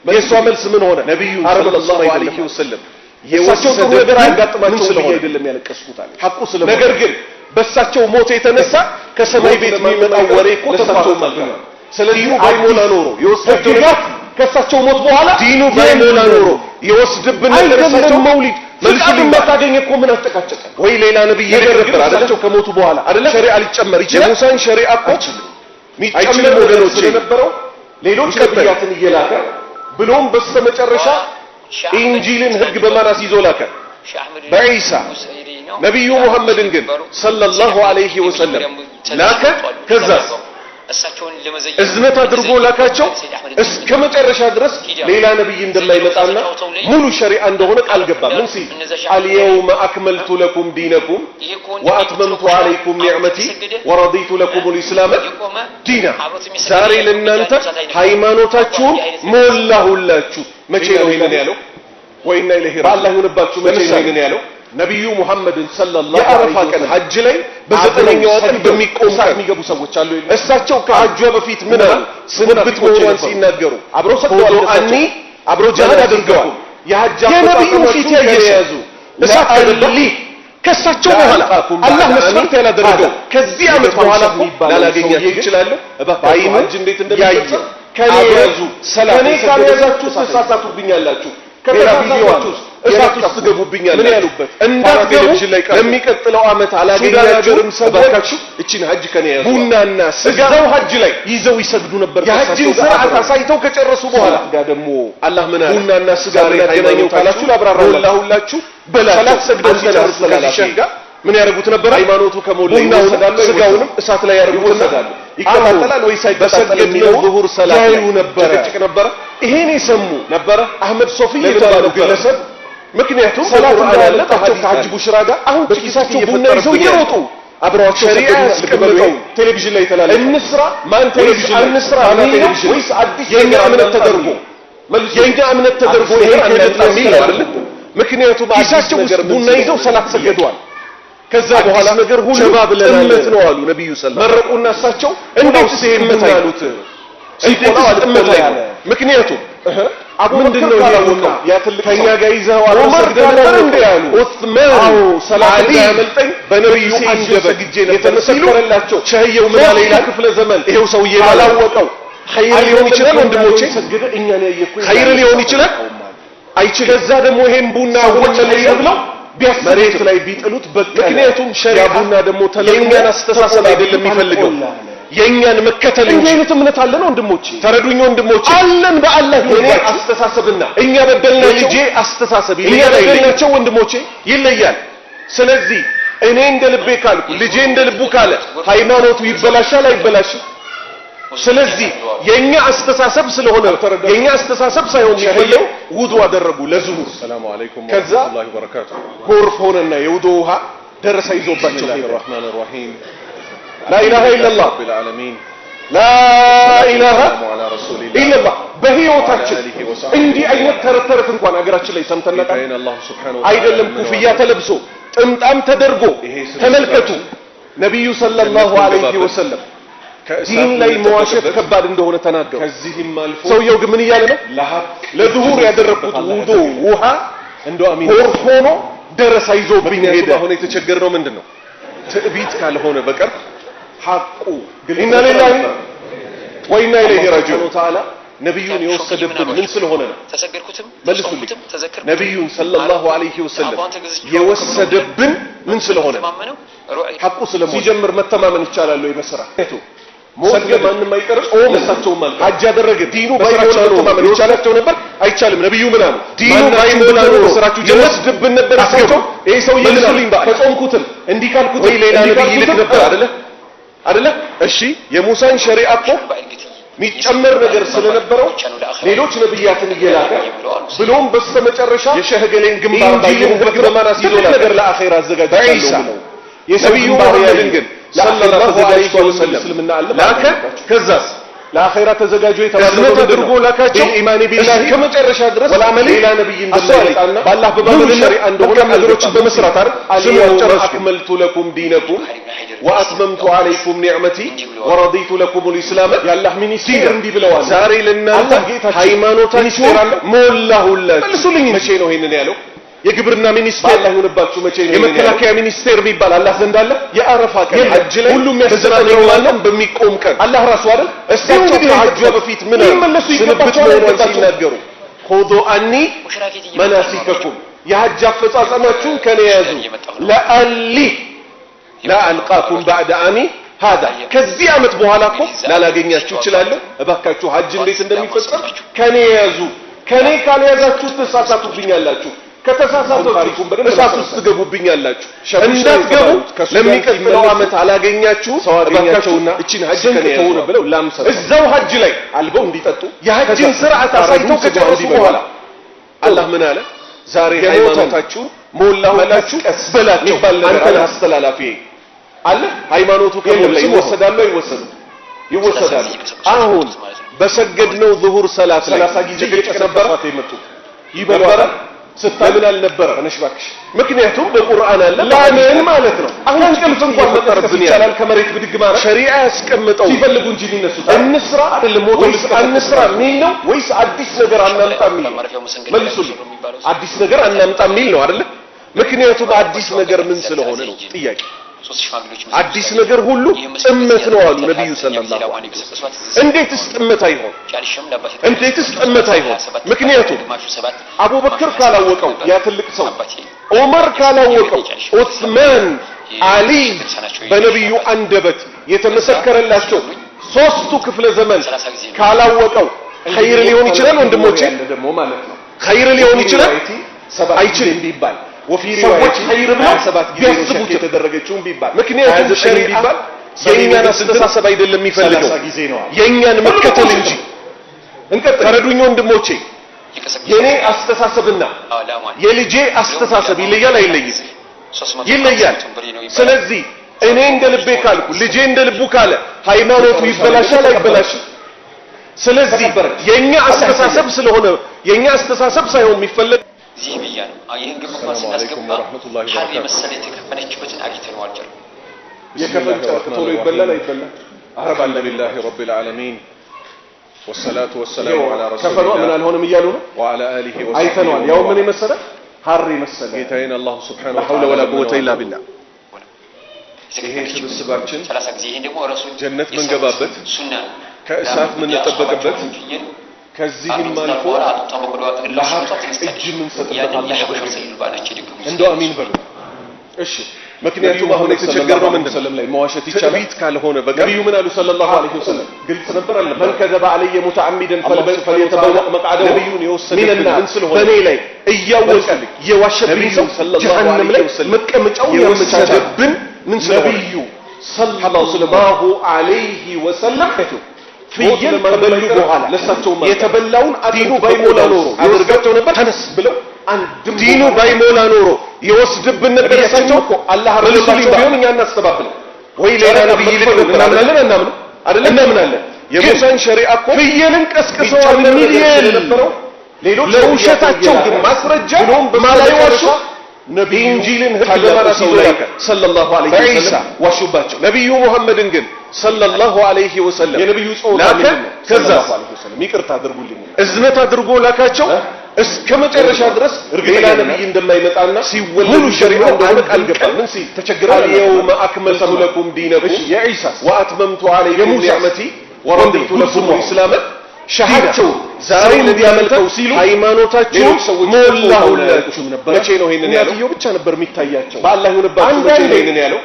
የሷ መልስ ምን ሆነ? ነብዩ ሰለላሁ ዐለይሂ ወሰለም የወሰደው ጥሩ ነገር ያጋጥማቸው ስለሆነ አይደለም ያለቀስኩት አለ ሐቁ ስለሆነ። ነገር ግን በሳቸው ሞት የተነሳ ከሰማይ ቤት የሚመጣው ወሬ እኮ ተሳቸው ማለት ነው። ስለዚህ ባይሞላ ኖሮ የወሰደው ከሳቸው ሞት በኋላ ዲኑ ባይሞላ ኖሮ የወስድብን ነገር ሳቸው መውሊድ መልኩን ማታገኝ እኮ ምን አስተካከለ ወይ ሌላ ነብይ ይደረብር አይደለም ከሞቱ በኋላ አይደለም ሸሪዓ ሊጨመር ይችላል። የሙሳን ሸሪዓ እኮ ሚጨመር ወገኖች ስለነበረው ሌሎች ነብያትን እየላከ ብሎም በስተመጨረሻ ኢንጂልን ህግ በማራስ ይዞ ላከ በኢሳ ነብዩ ሙሐመድን ግን ሰለላሁ ዐለይሂ ወሰለም ላከ። ከዛ እሳቸውን ለመዘየር እዝነት አድርጎ ላካቸው እስከ መጨረሻ ድረስ ሌላ ነብይ እንደማይመጣና ሙሉ ሸሪዓ እንደሆነ ቃል ገባ። ምን ሲል አልየውመ አክመልቱ ለኩም ዲነኩም ወአትመምቱ ዐለይኩም ኒዕመቲ ወረዲቱ ለኩም الاسلام ዲና ዛሬ ለእናንተ ሃይማኖታችሁን ሞላሁላችሁ። መቼ ነው ይሄን ያለው? ወይና ኢለይሂ በአላህ ይሁንባችሁ። መቼ ነው ይሄን ያለው? ነብዩ ሙሐመድን ሰለላሁ ዐለይሂ ወሰለም ሐጅ ላይ በዘጠነኛው ቀን በሚቆም የሚገቡ ሰዎች አሉ። እሳቸው ከሐጁ በፊት ምን አሉ? ስንብት መሆኑን ሲናገሩ አብረው ሰጥተዋል። አኒ አብረው ጀሃድ አድርገዋል። የሐጅ የነብዩ ፊት ያያዙ እሳት አይደለም ከሳቸው በኋላ አላህ መስፈርት ያላደረገው ከዚህ ዓመት በኋላ ላላገኛችሁ ይችላል። ባይኑ እንዴት እንደሚፈጸም ከኔ ያዙ ሰላም ከኔያዛችሁ ተሳሳቱብኛላችሁ ከተሳሳታችሁ እሳት ውስጥ ገቡብኛል። ምን ያሉበት እንዳትገቡ ለሚቀጥለው ዓመት አላገኛችሁም ሰዎች እቺን ሐጅ ከኔ ያዙ ቡናና ስጋው ሐጅ ላይ ይዘው ይሰግዱ ነበር። የሐጅን ሥርዓት አሳይተው ከጨረሱ በኋላ ደግሞ አላህ ምን አለ? ቡናና ስጋ ላይ ያገናኘው ካላችሁ ላብራራላችሁ በሰላት ሰግደው ሲጨርሱ ለሸጋ ምን ያደርጉት ነበር? ሃይማኖቱ ከሞላ ይወሰዳሉ፣ ስጋውንም እሳት ላይ ያደርጉት ነበር። ይከታተላል ወይስ አይከታተልም የሚለው ዙሁር ሰላት ላይ ነበር ጭቅጭቅ ነበር። ይሄን የሰሙ ነበር አህመድ ሶፊ የተባለው ግለሰብ። ምክንያቱም ሰላት እንዳለ ከሐጅ ቡሽራ ጋር አሁን በኪሳቸው ቡና ይዘው እየሮጡ አብረዋቸው ተቀምጠው ቴሌቪዥን ላይ ተላለፈ። እንስራ ማን ቴሌቪዥን እንስራ ወይስ አዲስ የኛ እምነት ተደርጎ የኛ እምነት ተደርጎ ይሄ አንደጣሚ አይደል? ምክንያቱም ኪሳቸው ውስጥ ቡና ይዘው ሰላት ሰገዷል። ከዛ በኋላ ነገር ሁሉ እምነት ነው አሉ ነብዩ ሰለላሁ ዐለይሂ ወሰለም። መረቁና እሳቸው እንዴት እምነት አሉት? ሲቆጣው እምነት ላይ ምክንያቱም ምንድነው ያወቀው? ያ ትልቅ ከኛ ጋር ይዘው አልሰግደን እንደ ያሉ ዑስማን ሰላት ያመልጠኝ በነብዩ አንደበት የተመሰከረላቸው ሸህየው ምን አለ ሌላ ክፍለ ዘመን ይሄው ሰውዬ አላወቀው። ኸይር ሊሆን ይችላል ወንድሞቼ፣ ሰግደ እኛን ያየኩ ኸይር ሊሆን ይችላል አይችልም። ከዛ ደግሞ ይሄን ቡና ወጨለይ ብለው መሬት ላይ ቢጥሉት በቃ። ምክንያቱም ሸሪዓ ቡና ደግሞ የኛን አስተሳሰብ አይደለም የሚፈልገው የኛን መከተል እንጂ አይነት እምነት አለ ነው ወንድሞቼ። ተረዱኝ ወንድሞቼ፣ አለን በአላህ የኔ አስተሳሰብና እኛ በደልናቸው ልጄ አስተሳሰብ ይለያል ወንድሞቼ፣ ይለያል። ስለዚህ እኔ እንደ ልቤ ካልኩ ልጄ እንደ ልቡ ካለ ሃይማኖቱ ይበላሻል አይበላሽም? ስለዚህ የኛ አስተሳሰብ ስለሆነ የኛ አስተሳሰብ ሳይሆን የሚለው ውዱ አደረጉ ለዙሁር። ሰላም አለይኩም ወራህመቱላሂ ወበረካቱ። ጎርፍ ሆነና የውዱ ውሃ ደረሰ ይዞባቸው الرحمن الرحيم لا اله الا الله رب العالمين لا اله الا الله። በህይወታችን እንዲህ አይነት ተረት እንኳን ሀገራችን ላይ ሰምተናል አይደለም? ኩፍያ ተለብሶ ጥምጣም ተደርጎ ተመልከቱ። ነብዩ ሰለላሁ ዐለይሂ ወሰለም ዲን ላይ መዋሸት ከባድ እንደሆነ ተናገሩ። ከዚህም አልፎ ሰውየው ግን ምን እያለ ነው? ለዙሁር ያደረኩት ውዱ ውሃ እንደው አሚን ጎርፍ ሆኖ ደረሳ ይዞብኝ ሄደ። አሁን የተቸገረው ምንድነው? ትዕቢት ካልሆነ በቀር ሐቁ ኢና ሊላሂ ወኢና ኢለይሂ ራጂዑን ተዓላ ነብዩን የወሰደብን ምን ስለሆነ ነው? ተሰገርኩትም መልሱልኝ። ነብዩን ሰለላሁ ዐለይሂ ወሰለም የወሰደብን ምን ስለሆነ ነው? ሐቁ ስለሆነ ሲጀምር መተማመን ይቻላል ወይ? መስራት ሞሰገድ ማንንም አይቀርም። እሳቸው ማለት ሐጅ ያደረገ ዲኑ ባይሞላ መተማመን ይቻላቸው ነበር? አይቻልም። ነብዩ ምን አሉ? ዲኑ ባይሞላ ስራችሁ ጀመስድብን ነበር። እሳቸው ይሄ ሰው ይልልኝ ባል ከጾምኩትም እንዲህ ካልኩት ወይ ሌላ ነብይ ይልክ ነበር አይደለ? እሺ የሙሳን ሸሪዓ እኮ ሚጨመር ነገር ስለነበረው ሌሎች ነብያትን እየላከ ብሎም በስተመጨረሻ የሸህገሌን ግንባር ባይሁን በማራስ ይዞ ነገር ለአኺራ አዘጋጅቻለሁ ነው የነብዩ ባሪያልን ግን ሰለላሁ ዐለይሂ ወሰለም ላከ። ከዛስ ለአኺራ ተዘጋጁ የተባለው ተደርጎ ላካቸው ኢማኒ ቢላሂ ከመጨረሻ ድረስ ሌላ ነብይ እንደማይጣና ባላህ በባለል ሸሪዓ እንደሆነ ነገሮችን በመስራት አይደል አልየውመ አክመልቱ ለኩም ዲነኩም ወአትመምቱ አለይኩም ኒዕመቲ ወረዲቱ ለኩም الاسلام ያላህ ሚኒስቴር እንዲህ ብለዋል ዛሬ ለእናንተ ሃይማኖታችሁን ሞላሁላችሁ መልሱልኝ መቼ ነው ይሄንን ያለው የግብርና ሚኒስቴር ላይ ሆነባችሁ መቼ ነው የመከላከያ ሚኒስቴር ቢባል አላህ ዘንድ አለ የአረፋ ቀን ሐጅ ላይ ሁሉም ያስተናግረው ማለት በሚቆም ቀን አላህ ራሱ አይደል እስቲ ሐጅ በፊት ምን ይመለሱ ይገባቸው ሲናገሩ ኹዙ አኒ መናሲከኩም የሐጅ አፈጻጸማችሁን ከኔ ያዙ ለአሊ ላአልቃኩም بعد አሚ هذا ከዚህ አመት በኋላ እኮ ላላገኛችሁ ይችላል እባካችሁ ሐጅ እንዴት እንደሚፈጸም ከኔ ያዙ ከኔ ካልያዛችሁ ተሳሳቱብኛላችሁ ከተሳሳቱብኝ እሳት ውስጥ ትገቡብኛላችሁ እንዳትገቡ ለሚቀጥለው አመት አላገኛችሁ ሰዋገኛቸውና እቺን ሐጅ ከኔ ያዙ ብለው ላምሰው እዛው ሐጅ ላይ አልበው እንዲጠጡ የሐጅን ስርዓት አሳይተው ከጨረሱ በኋላ አላህ ምን አለ ዛሬ ሃይማኖታችሁን ሞላሁላችሁ በላችሁ አንተ አስተላላፊ አለ ሃይማኖቱ ከሞላ ይወሰዳል አሁን በሰገድነው ዙሁር 30 ጊዜ ግጭት ነበር የመጡ ይበላል ስታምን አልነበረ ተነሽባክሽ ምክንያቱም በቁርአን አለ ለምን ማለት ነው አሁን እንቅልፍ እንኳን መጠርብን ይችላል ከመሬት ብድግ ማለት ሸሪዓ ያስቀምጠው ሲፈልጉ እንጂ ሊነሱት እንስራ አይደለም ሞተው እንስራ ምን ነው ወይስ አዲስ ነገር አናምጣ ሚል መልሱልኝ አዲስ ነገር አናምጣ ሚል ነው አይደል ምክንያቱም አዲስ ነገር ምን ስለሆነ ነው ጥያቄ አዲስ ነገር ሁሉ ጥመት ነው አሉ ነብዩ ሰለላሁ ዐለይሂ ወሰለም እንዴትስ ጥመት አይሆን ምክንያቱም አቡበክር ካላወቀው ያ ትልቅ ሰው ዑመር ካላወቀው ዑስማን አሊ በነብዩ አንደበት የተመሰከረላቸው ሶስቱ ክፍለ ዘመን ካላወቀው ኸይር ሊሆን ይችላል ወንድሞቼ ደግሞ ማለት ነው ኸይር ሊሆን ይችላል አይችልም ቢባል وفي روايه خير بلا سبات ጊዜ የተደረገችው ቢባል ምክንያቱም ሸሪዓ ቢባል የኛን አስተሳሰብ አይደለም የሚፈልገው የኛን መከተል እንጂ እንከተረዱኝ ወንድሞቼ የኔ አስተሳሰብና የልጄ አስተሳሰብ ይለያል አይለይም ይለያል ስለዚህ እኔ እንደልቤ ካልኩ ልጄ እንደልቡ ካለ ሃይማኖቱ ይበላሻል አይበላሽም ስለዚህ የኛ አስተሳሰብ ስለሆነ የኛ አስተሳሰብ ሳይሆን የሚፈልግ ዚህ ብያ ነው ይሄን ግብ እንኳን ስናስገባ ሐር የመሰለ የተከፈነችበትን አግኝተን ዋልጀር የከፈንቻ ቶሎ ይበላል አይበላል አረባ ቢላሂ ረቢል ዓለሚን والصلاه والسلام على رسول الله ከፈኑ ምን አልሆነም ይያሉ ነው وعلى اله وصحبه አይተናል ያው ምን የመሰለ ሐር የመሰለ ጌታዬን አላህ Subhanahu Wa Ta'ala ولا قوه الا بالله ይሄ ስብስባችን 30 ጊዜ ይሄን ደግሞ ረሱል ጀነት መንገባበት ሱና ከእሳት ምን ተጠበቀበት ከዚህም አልፎ ለሐቅ እጅ ምን ሰጥበት አላህ እንደው አሚን በሉ እሺ ምክንያቱም አሁን የተቸገረው ምንድነው ላይ መዋሸት ይቻላል ቢት ካልሆነ በነብዩ ምን አሉ ሰለላሁ ዐለይሂ ወሰለም ግልጽ ነበር አለ من كذب علي متعمدا فليتبوأ مقعده ነብዩን የወሰደብን ምን ስለሆነ በኔ ላይ እያወቀ የዋሸብኝ ሰው ጀሃነም ላይ መቀመጫው ያመቻቸብን ምን ስለሆነ ነብዩ ሰለላሁ ዐለይሂ ወሰለም ፍየል ከበሉ በኋላ ለሳቸው የተበላውን ዲኑ ባይሞላ ኖሮ ያደርጋቸው ነበር ተነስ ብለው አንድ ዲኑ ባይሞላ ኖሮ ይወስድብን ነበር እሳቸው አላህ ረሱል ቢሆን እኛ እናስተባብል ወይ ሌላ ነብይ ይልክ እናምናለን አይደለም እናምናለን የሙሳን ሸሪዓ እኮ ፍየልን ቀስቅሰው ሚሊየን ነበረው ሌሎች ለውሸታቸው ግን ማስረጃ ማላይዋሹ ነብዩ ኢንጂልን ህግ ለማራሰው ላይ ሰለላሁ ዐለይሂ ወሰለም ዋሹባቸው ነብዩ ሙሐመድን ግን ሰለላሁ ዐለይሂ ወሰለም የነብዩ ጾታ ከዛ ይቅርታ አድርጉልኝ እዝነት አድርጎ ላካቸው እስከ መጨረሻ ድረስ ሌላ ነብይ እንደማይመጣና ሲወለዱ ሸሪዓው እንደሆነ ቃል ገባ ምን ሲል ተቸግራል የውመ አክመልቱ ለኩም ዲነኩም የኢሳ ወአትመምቱ ዐለይኩም ኒዕመቲ ወረዲቱ ለኩም الاسلام ሻሃቸው ዛሬ ለዲያመልከው ሲሉ ሃይማኖታቸው ሞላሁላችሁ ነበር መቼ ነው ይሄንን ያለው ያው ብቻ ነበር የሚታያቸው በአላህ ይሁንባችሁ መቼ ነው ይሄንን ያለው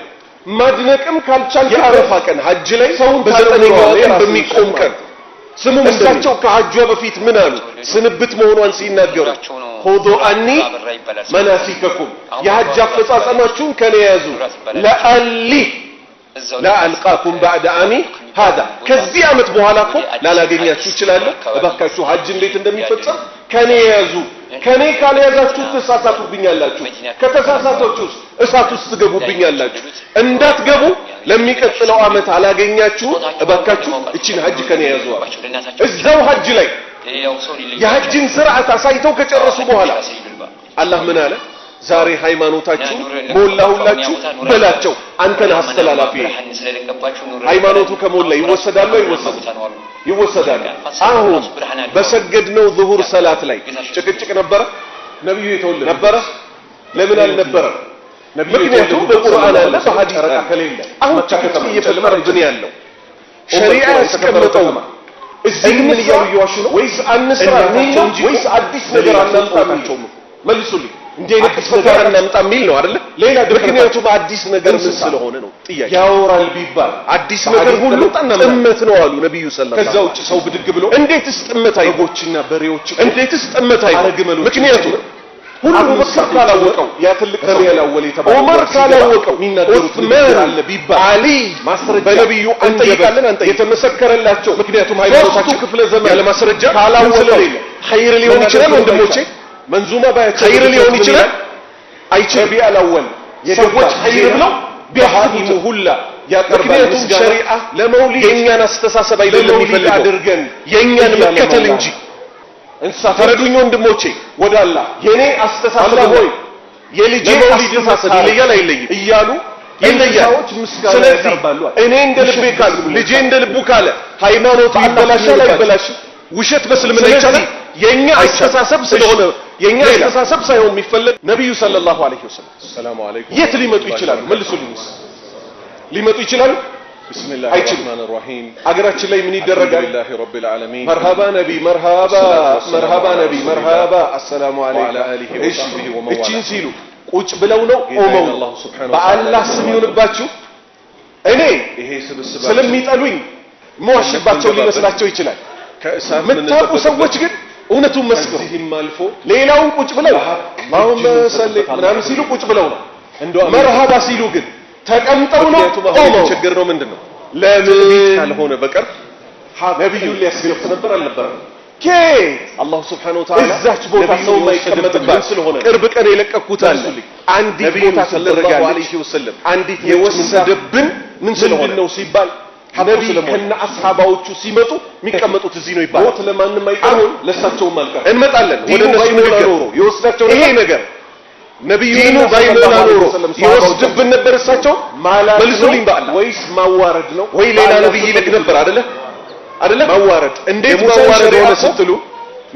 ማድነቅም ካልቻል የአረፋ ቀን ሐጅ ላይ በዘጠነኛው ቀን በሚቆም ቀን ስሙ መስላቸው ከሐጁ በፊት ምን አሉ ስንብት መሆኗን ሲናገሩ ኹዙ አኒ መናሲከኩም የሐጅ አፈጻጸማችሁን ከኔ ያዙ ለአሊ ላአልቃኩም بعد አሚ هذا ከዚህ አመት በኋላ እኮ ላላገኛችሁ ይችላል እባካችሁ ሐጅ እንዴት እንደሚፈጸም ከኔ ያዙ ከኔ ካልያዛችሁ ተሳሳቱብኛላችሁ ከተሳሳቶቹስ እሳት ውስጥ ትገቡብኛላችሁ እንዳትገቡ ለሚቀጥለው አመት አላገኛችሁ እባካችሁ እቺን ሐጅ ከኔ ያዙ እዛው ሐጅ ላይ የሐጅን ስርዓት አሳይተው ከጨረሱ በኋላ አላህ ምን አለ ዛሬ ሃይማኖታችሁ ሞላሁላችሁ በላቸው አንተን አስተላላፊ ሃይማኖቱ ከሞላ ይወሰዳል ይወሰዳል አሁን በሰገድነው ዙሁር ሰላት ላይ ጭቅጭቅ ነበረ ነብዩ የተወለ ነበረ ለምን አልነበረ ምክንያቱም በቁርአን አለ በሐዲስ ከሌለ አሁን ጭቅጭቅ እየፈለመብን ያለው ሸሪዓ ያስቀመጠው እዚህ ምን ያውያሹ ነው ወይስ አንስራ ነው ወይስ አዲስ ነገር አናምጣቸው መልሱልኝ እንዴ ፈተና እናምጣ ሚል ነው አይደል ሌላ ምክንያቱም አዲስ ነገር ምን ስለሆነ ነው ጥያቄ ያወራል ቢባል አዲስ ነገር ሁሉ ጥመት ነው አሉ ነብዩ ሰለላሁ ዐለይሂ ወሰለም ከዛው ሰው ብድግ ብሎ እንዴትስ ጥመት አይቦችና በሬዎች እንዴትስ ጥመት አይቦ ምክንያቱም ሁሉ በከር ካላወቀው ያ ትልቅ ሰው ያላወለ የተባለ ዑመር ካላወቀው ሚናገሩት አለ ቢባል አሊ ማስረጃ በነብዩ አንጠይቃለን የተመሰከረላቸው ምክንያቱም ሃይማኖታቸው ክፍለ ዘመን ያለ ማስረጃ ካላወቀው ኸይር ሊሆን ይችላል ወንድሞቼ መንዙማ ባያቸው ኸይር ሊሆን ይችላል አይቸቢ አላወል የሰዎች ኸይር ብለው ቢያስቡ ሁላ ያቀርባሉ ሸሪዓ ለመውሊድ የኛን አስተሳሰብ አይደለም ይፈልጋል አድርገን የኛን መከተል እንጂ እንሳ ተረዱኝ ወንድሞቼ ወዳላ የኔ አስተሳሰብ ሆይ የልጄ አስተሳሰብ ይለያል አይለይም እያሉ የለያዎች ምስጋና ያቀርባሉ እኔ እንደ ልቤ ካለ ልጄ እንደ ልቡ ካለ ሃይማኖት ይበላሻል አይበላሽም ውሸት በስልምና ይቻላል የኛ አስተሳሰብ ስለሆነ የኛ አስተሳሰብ ሳይሆን የሚፈልግ ነብዩ ሰለላሁ ዐለይሂ ወሰለም ሰላም አለይኩም የት ሊመጡ ይችላሉ መልሱልኝ ሊመጡ ይችላሉ ቢስሚላሂ الرحمن الرحيم አገራችን ላይ ምን ይደረጋል ቢላሂ ረቢል ዓለሚን መርሃባ ነቢ መርሃባ ነቢ መርሃባ አሰላሙ አለይኩም ወሰህቢሂ ወመዋላ እቺን ሲሉ ቁጭ ብለው ነው ቆመው በአላህ ስም ይሁንባችሁ እኔ ይሄ ስብስብ ስለሚጠሉኝ ሞሽባቸው ሊመስላቸው ይችላል ምታቁ ሰዎች ግን እውነቱን መስክሩ እዚህም አልፎ ሌላውን ቁጭ ብለው አሁን ሰለ ምናምን ሲሉ ቁጭ ብለው ነው እንደው መርሃባ ሲሉ ግን ተቀምጠው ነው ቆመው ችግር ነው ምንድነው ለምን ካልሆነ በቀር ነብዩን ሊያስገፍ ነበር አልነበረም አላህ Subhanahu Wa Ta'ala እዛች ቦታ ሰው ማይቀመጥበት ስለሆነ ቅርብ ቀን የለቀኩታል አንዲት ቦታ ሰለላሁ ዐለይሂ ወሰለም አንዲት የወሰደብን ምን ስለሆነ ነው ሲባል ነብይ ከነ አስሐባዎቹ ሲመጡ የሚቀመጡት እዚህ ነው ይባላል ሞት ለማንም አይቀርም ለሳቸው ማልቀር እንመጣለን ወደ እነሱ ንግግር ይወስዳቸው ይሄ ነገር ነብዩን ባይመና ኖሮ ይወስድብን ነበር እሳቸው መልሱልኝ በአላህ ወይስ ማዋረድ ነው ወይ ሌላ ነብይ ይልክ ነበር አይደለ ማዋረድ እንዴት ማዋረድ ሆነ ስትሉ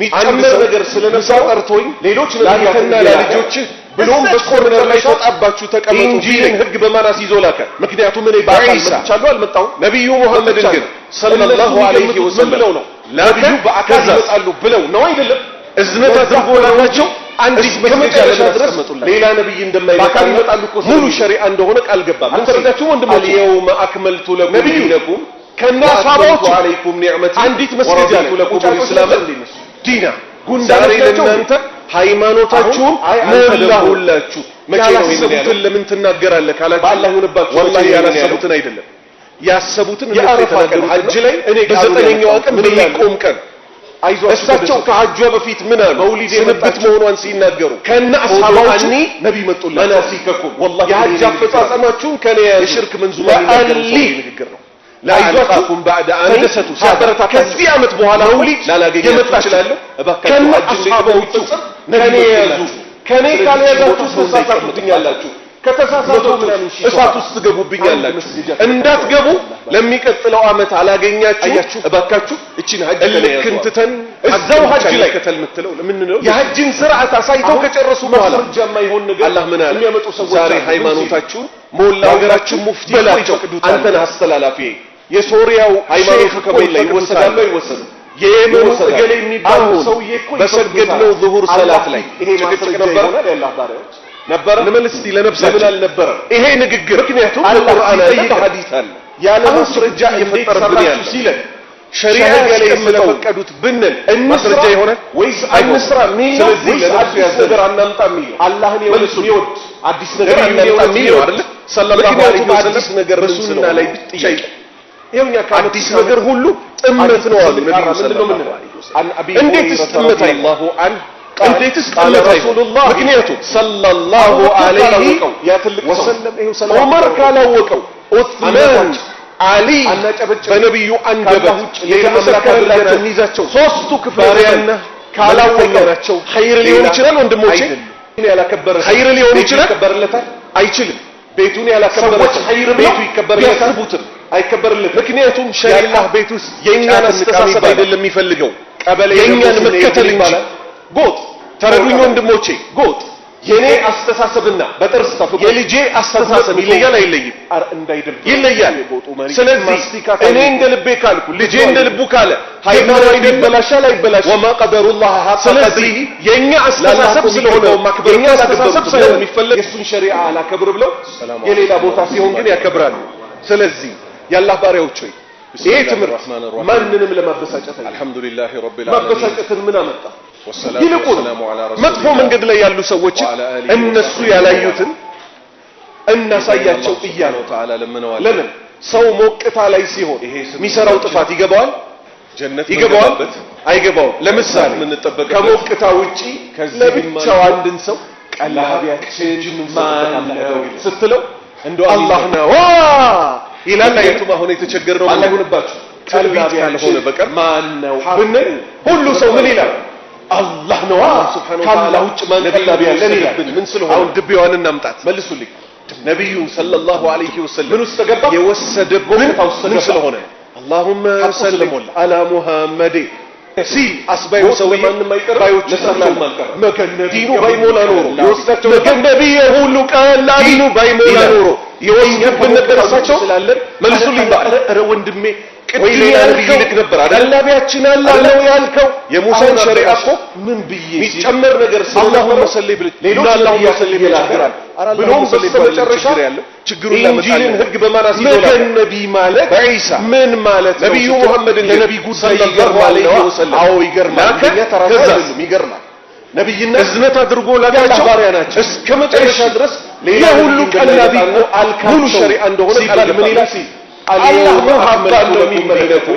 ሚጨመር ነገር ስለነሳው ቀርቶኝ ሌሎች ነብያትና ለልጆች ብሎም በኮርነር ላይ ተጣባችሁ ተቀመጡ እንጂ ህግ በማራስ ይዞላከ ምክንያቱም እኔ ባይሳቻለሁ አልመጣው ነብዩ መሐመድን ግን ሰለላሁ ዐለይሂ ወሰለም ነው ነብዩ በአካል ይመጣሉ ብለው ነው አይደለም እዝነት አድርጎላቸው አንዲት መከመጫ ድረስ ሌላ ነብይ እንደማይመጣ ይመጣሉ እኮ ሙሉ ሸሪዓ እንደሆነ ቃል ገባ አንተረዳችሁ ወንድሞች اليوم اكملت لكم ከና ሰሃባዎቹ አለይኩም ኒዕመቲ አንዲት መስገጃ ለኩም እስላም ዲና ጉንዳን ለእናንተ ሃይማኖታችሁን ሞላሁላችሁ መቼ ነው ይሄን ለምን ትናገራለህ ካላችሁ አላህ ይሁንባችሁ ወላሂ ያላሰቡትን አይደለም ያሰቡትን የአረፋ ቀን ሐጅ ላይ እኔ በዘጠነኛው ቀን በሚቆም ቀን እሳቸው ከሐጁ በፊት ምን አሉ መውሊድ የመጣች መሆኗን ሲናገሩ ከነ አስሐባዎቹ ነብይ መጡላ መናሲከኩም ወላሂ የሐጅ አፈጻጸማችሁን ከኔ የሽርክ መንዙማ ንግግር ነው ላይዟችሁም بعد አን ተደሰቱ ሲያበረታ ከዚህ አመት በኋላ መውሊድ ላላገኘ ይችላል ከነ አስሐባዎቹ ከኔ ያዙ ከኔ ካልያዛችሁ ተሳሳቱብኛላችሁ ከተሳሳቱት እሳት ውስጥ ትገቡብኛላችሁ እንዳትገቡ ለሚቀጥለው አመት አላገኛችሁ እባካችሁ እቺን ሐጅ ለከንተን እዛው ሐጅ ላይ ከተል ምትለው ለምን ነው የሐጅን ስርዓት አሳይተው ከጨረሱ በኋላ ጀማ ይሆን ነገር አላህ ምን አለ የሚያመጡ ሰዎች ዛሬ ሃይማኖታችሁ ሞላ ሀገራችሁ ሙፍቲ በላቸው አንተን አስተላላፊ የሶሪያው ሃይማኖቱ ከሞላ ይወሰዳል የየመኑ እገሌ የሚባል ሰውዬ እኮ በሰገድነው ዙሁር ሰላት ላይ ይሄ ጭቅጭቅ ነበር ያላህ ባሪያዎች ነበር ለምንስቲ ለነፍሳችን ለምን አልነበረ ይሄ ንግግር ምክንያቱም በቁርአን ላይ በሐዲስ አለ ያለ ማስረጃ የፈጠረብን ያለ ሲለን ሸሪዓ ላይ ስለፈቀዱት ብንል ማስረጃ የሆነ ወይስ አንስራ ሚል ወይስ አዲስ ነገር አናምጣ ሚል አላህን ይወድ አዲስ ነገር አናምጣ ሚል አይደል ሰለላሁ ዐለይሂ ወሰለም አዲስ ነገር በሱና ላይ ብትጠይቅ ይሄኛ አዲስ ነገር ሁሉ ጥመት ነው አሉ ነብዩ ሰለላሁ ዐለይሂ ወሰለም። እንዴትስ ጥመት አይሆን? እንዴትስ ጥመት አይሆን? ምክንያቱም ሰለላሁ ዐለይሂ ወሰለም ዑመር ካላወቀው ዑስማን አሊ በነብዩ አንደበት የተመሰከረላቸው እንይዛቸው ሶስቱ ክፍላሪያና ካላወቀናቸው ኸይር ሊሆን ይችላል ወንድሞቼ። ያላከበረ ኸይር ሊሆን ይችላል ይከበርለታል? አይችልም። ቤቱን ያላከበረ ኸይር ቤቱ ይከበርለታል? አይከበርለትም። ምክንያቱም ሸሪዓ ቤት ውስጥ የኛን አስተሳሰብ አይደለም የሚፈልገው የኛን መከተል እንጂ ጎጥ። ተረዱኝ ወንድሞቼ፣ ጎጥ የኔ አስተሳሰብና በጥርስ ተፈቆ የልጄ አስተሳሰብ ይለያል አይለይም? ይለያል። ስለዚህ እኔ እንደ ልቤ ካልኩ ልጄ እንደ ልቡ ካለ ሃይማኖት ይበላሻል አይበላሽም? ወማ ቀደሩላህ ሐቀ ቀድሪሂ የኛ አስተሳሰብ ስለሆነ የኛ አስተሳሰብ ሳይሆን የሚፈለግ የሱን ሸሪዓ አላከብር ብለው የሌላ ቦታ ሲሆን ግን ያከብራሉ። ስለዚህ ያላህ ባሪያዎች ሆይ ይሄ ትምህርት ማንንም ለማበሳጨት አልহামዱሊላህ ረቢል ዓለሚን ማበሳጨትን ምን አመጣ? ይልቁን መጥፎ መንገድ ላይ ያሉ ሰዎች እነሱ ያላዩትን እናሳያቸው እያሉ ለምን ሰው ሞቅታ ላይ ሲሆን የሚሰራው ጥፋት ይገባዋል? ጀነት ይገባዋል? አይገባውም? ለምሳሌ ከሞቅታ ውጪ ለብቻው አንድን ሰው ቀላቢያችን ማን ነው ስትለው እንደው አላህ ነው ይላል። አይቱም አሁን የተቸገረው አላህ ይሁንባችሁ ቀልቢት ያልሆነ በቀር ማን ነው ብንል ሁሉ ሰው ምን ይላል? አላህ ነው ካላህ ውጭ ማን ቀላቢ ያለ ይላል። ምን ስለሆነ አሁን ድቤዋን እናምጣት መልሱልኝ። ነብዩን ሰለላሁ ዐለይሂ ወሰለም ምን ውስጥ ገባ? የወሰደበት ምን ስለሆነ اللهم صل على محمد ሲል አስባዩ ሰው ማንንም አይቀር ባዮች ሰላም አልቀር መከነዲኑ ባይሞላ ኖሮ የወሰደው መከነቢየ ሁሉ ቀላሉ ባይሞላ ኖሮ የወሰደብን ነበር እሳቸው ስላለን መልሱልኝ። ኧረ ወንድሜ ቅድም ያልከው ልክ ነበር አይደል? ነቢያችን አላህ ነው ያልከው የሙሳን ሸሪዓ እኮ ምን ብዬ ሲጨመር ነገር አላሁመ ሰሊ ብለህ ሌሎች አላሁመ ሰሊ ብለህ ብሎም በመጨረሻ ችግሩን ለመጣልን ህግ በማራስ ይዶላል። ነቢ ማለት በኢሳ ምን ማለት ነው? ነብዩ መሐመድ ለነቢ ጉዳይ ይገርማል ነው። አዎ ይገርማል። ከዛ ይገርማል። ነብይና እዝነት አድርጎ ላካቸው ባሪያ ናቸው እስከ መጨረሻ ድረስ ሌላ ሁሉ ቀላቢ ሙሉ ሸሪዓ እንደሆነ ቃል ምን ይላል? አላህ ሙሐመድ ነው የሚመለከው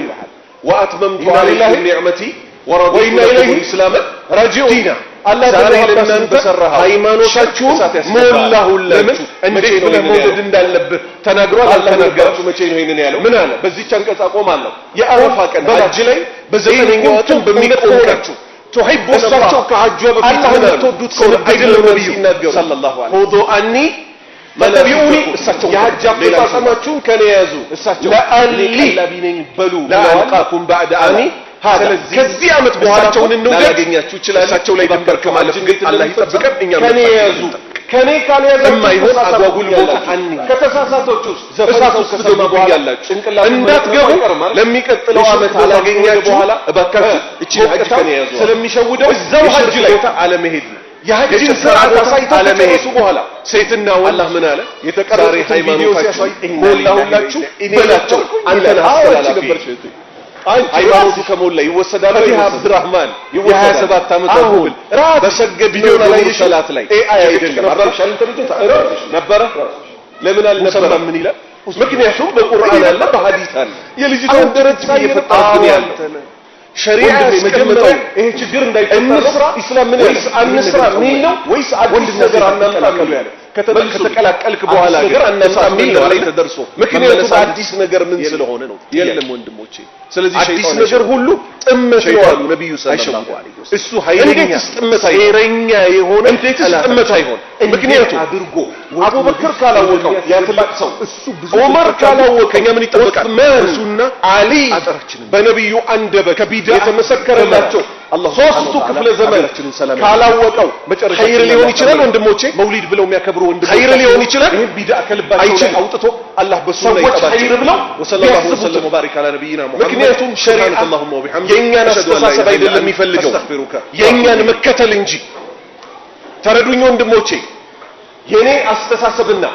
ወአትመምቱ ዐለይሂ ኒዕመቲ ወረዲቱ ለኩም ኢስላም ራጂኡና አላህ ለእናንተ ሃይማኖታችሁን ሞላሁላችሁ። እንዴት ብለህ መውደድ እንዳለብህ ተናግሯል። አልተናገራችሁ? መቼ ነው ይሄንን ያለው? ምን አለ? በዚህች አንቀጽ አቆማለሁ። የአረፋ ቀን ሐጅ ላይ በዘጠነኛው ቀን በሚቆምቃችሁ ተحب እሳቸው ከሐጁ በፊት ተወዱት ከሆነ አይደለም ነብዩ ሰለላሁ ዐለይሂ ወሰለም አኒ መተቢኡኒ እሳቸው የሐጅ አፈጻጸማችሁን ከኔ ያዙ እሳቸው ለአሊ ለቢነኝ በሉ ለአልቃኩም ባዕደ አኒ ስለዚህ ከዚህ ዓመት በኋላቸውን እንውደድ ይችላል። እሳቸው ላይ ድንበር ከማለፍ ግን አላህ ይጠብቀን። እኛ ከኔ ያዙ ከኔ ካልያዘ የማይሆን አጓጉል ቦታ ከተሳሳቶች ውስጥ ዘፈሳቱ ከሰማ በኋላ ጭንቅላት እንዳትገቡ ለሚቀጥለው ዓመት አላገኛችሁ በኋላ እባካችሁ እቺ ሐጅ ከኔ ያዙ ስለሚሸውደው እዛው ሐጅ ላይ አለመሄድ ነው። የሐጅን ስርዓት አሳይተው ከጨረሱ በኋላ ሴትና አላህ ምን አለ? የተቀረረ ሃይማኖታችሁ ሞላሁላችሁ በላቸው። አንተን አስተላላፊ ሃይማኖቱ ከሞላ ይወሰዳል። ይህ አብዱራህማን የ27 ዓመት አሁን በሰገድነው ላይ ሰላት ላይ አይደለም አራሻል ተብቶ ነበረ። ለምን አልነበረ? ምን ይላል? ምክንያቱም በቁርአን አለ በሐዲስ አለ። የልጅቷን ደረጃ እየፈጣብን ያለ ሸሪዓ መጀመሪያ ይሄ ችግር እንዳይፈጠር ኢስላም ምን ያለ አንስራ ምን ነው ወይስ አዲስ ነገር አናምጣ ነው ያለ? ከተቀላቀልክ በኋላ ግን አናምጣ ነው ላይ ተደርሶ ምክንያቱም አዲስ ነገር ምን ስለሆነ ነው። የለም ወንድሞቼ፣ ስለዚህ አዲስ ነገር ሁሉ ጥመት ነው አሉ ነብዩ ሰለላሁ ዐለይሂ ወሰለም። እሱ ኃይለኛ የሆነ እንዴት ጥመት አይሆን? ምክንያቱም አድርጎ አቡበክር ካላወቀው ያ ትልቅ ሰው ዑመር ካላወቀኛ ምን ይጠበቃል? ዑስማንና አሊ በነብዩ አንደበት ከቢዳ የተመሰከረላቸው ሶስቱ ክፍለ ዘመን ካላወቀው ኸይር ሊሆን ይችላል ወንድሞቼ። መውሊድ ብለው የሚያከብሩ ወንድሞቼ ኸይር ሊሆን ይችላል። ይሄ ቢዳ ከልባቸው አውጥቶ አላህ በሱና ይቀባቸው ኸይር ብለው ወሰለላሁ ዐለይሂ ወባሪክ ዐላ ነብይና ሙሐመድ። ምክንያቱም ሸሪዓ የኛን አስተሳሰብ አይደለም የሚፈልገው የኛን መከተል እንጂ። ተረዱኝ ወንድሞቼ፣ የኔ አስተሳሰብና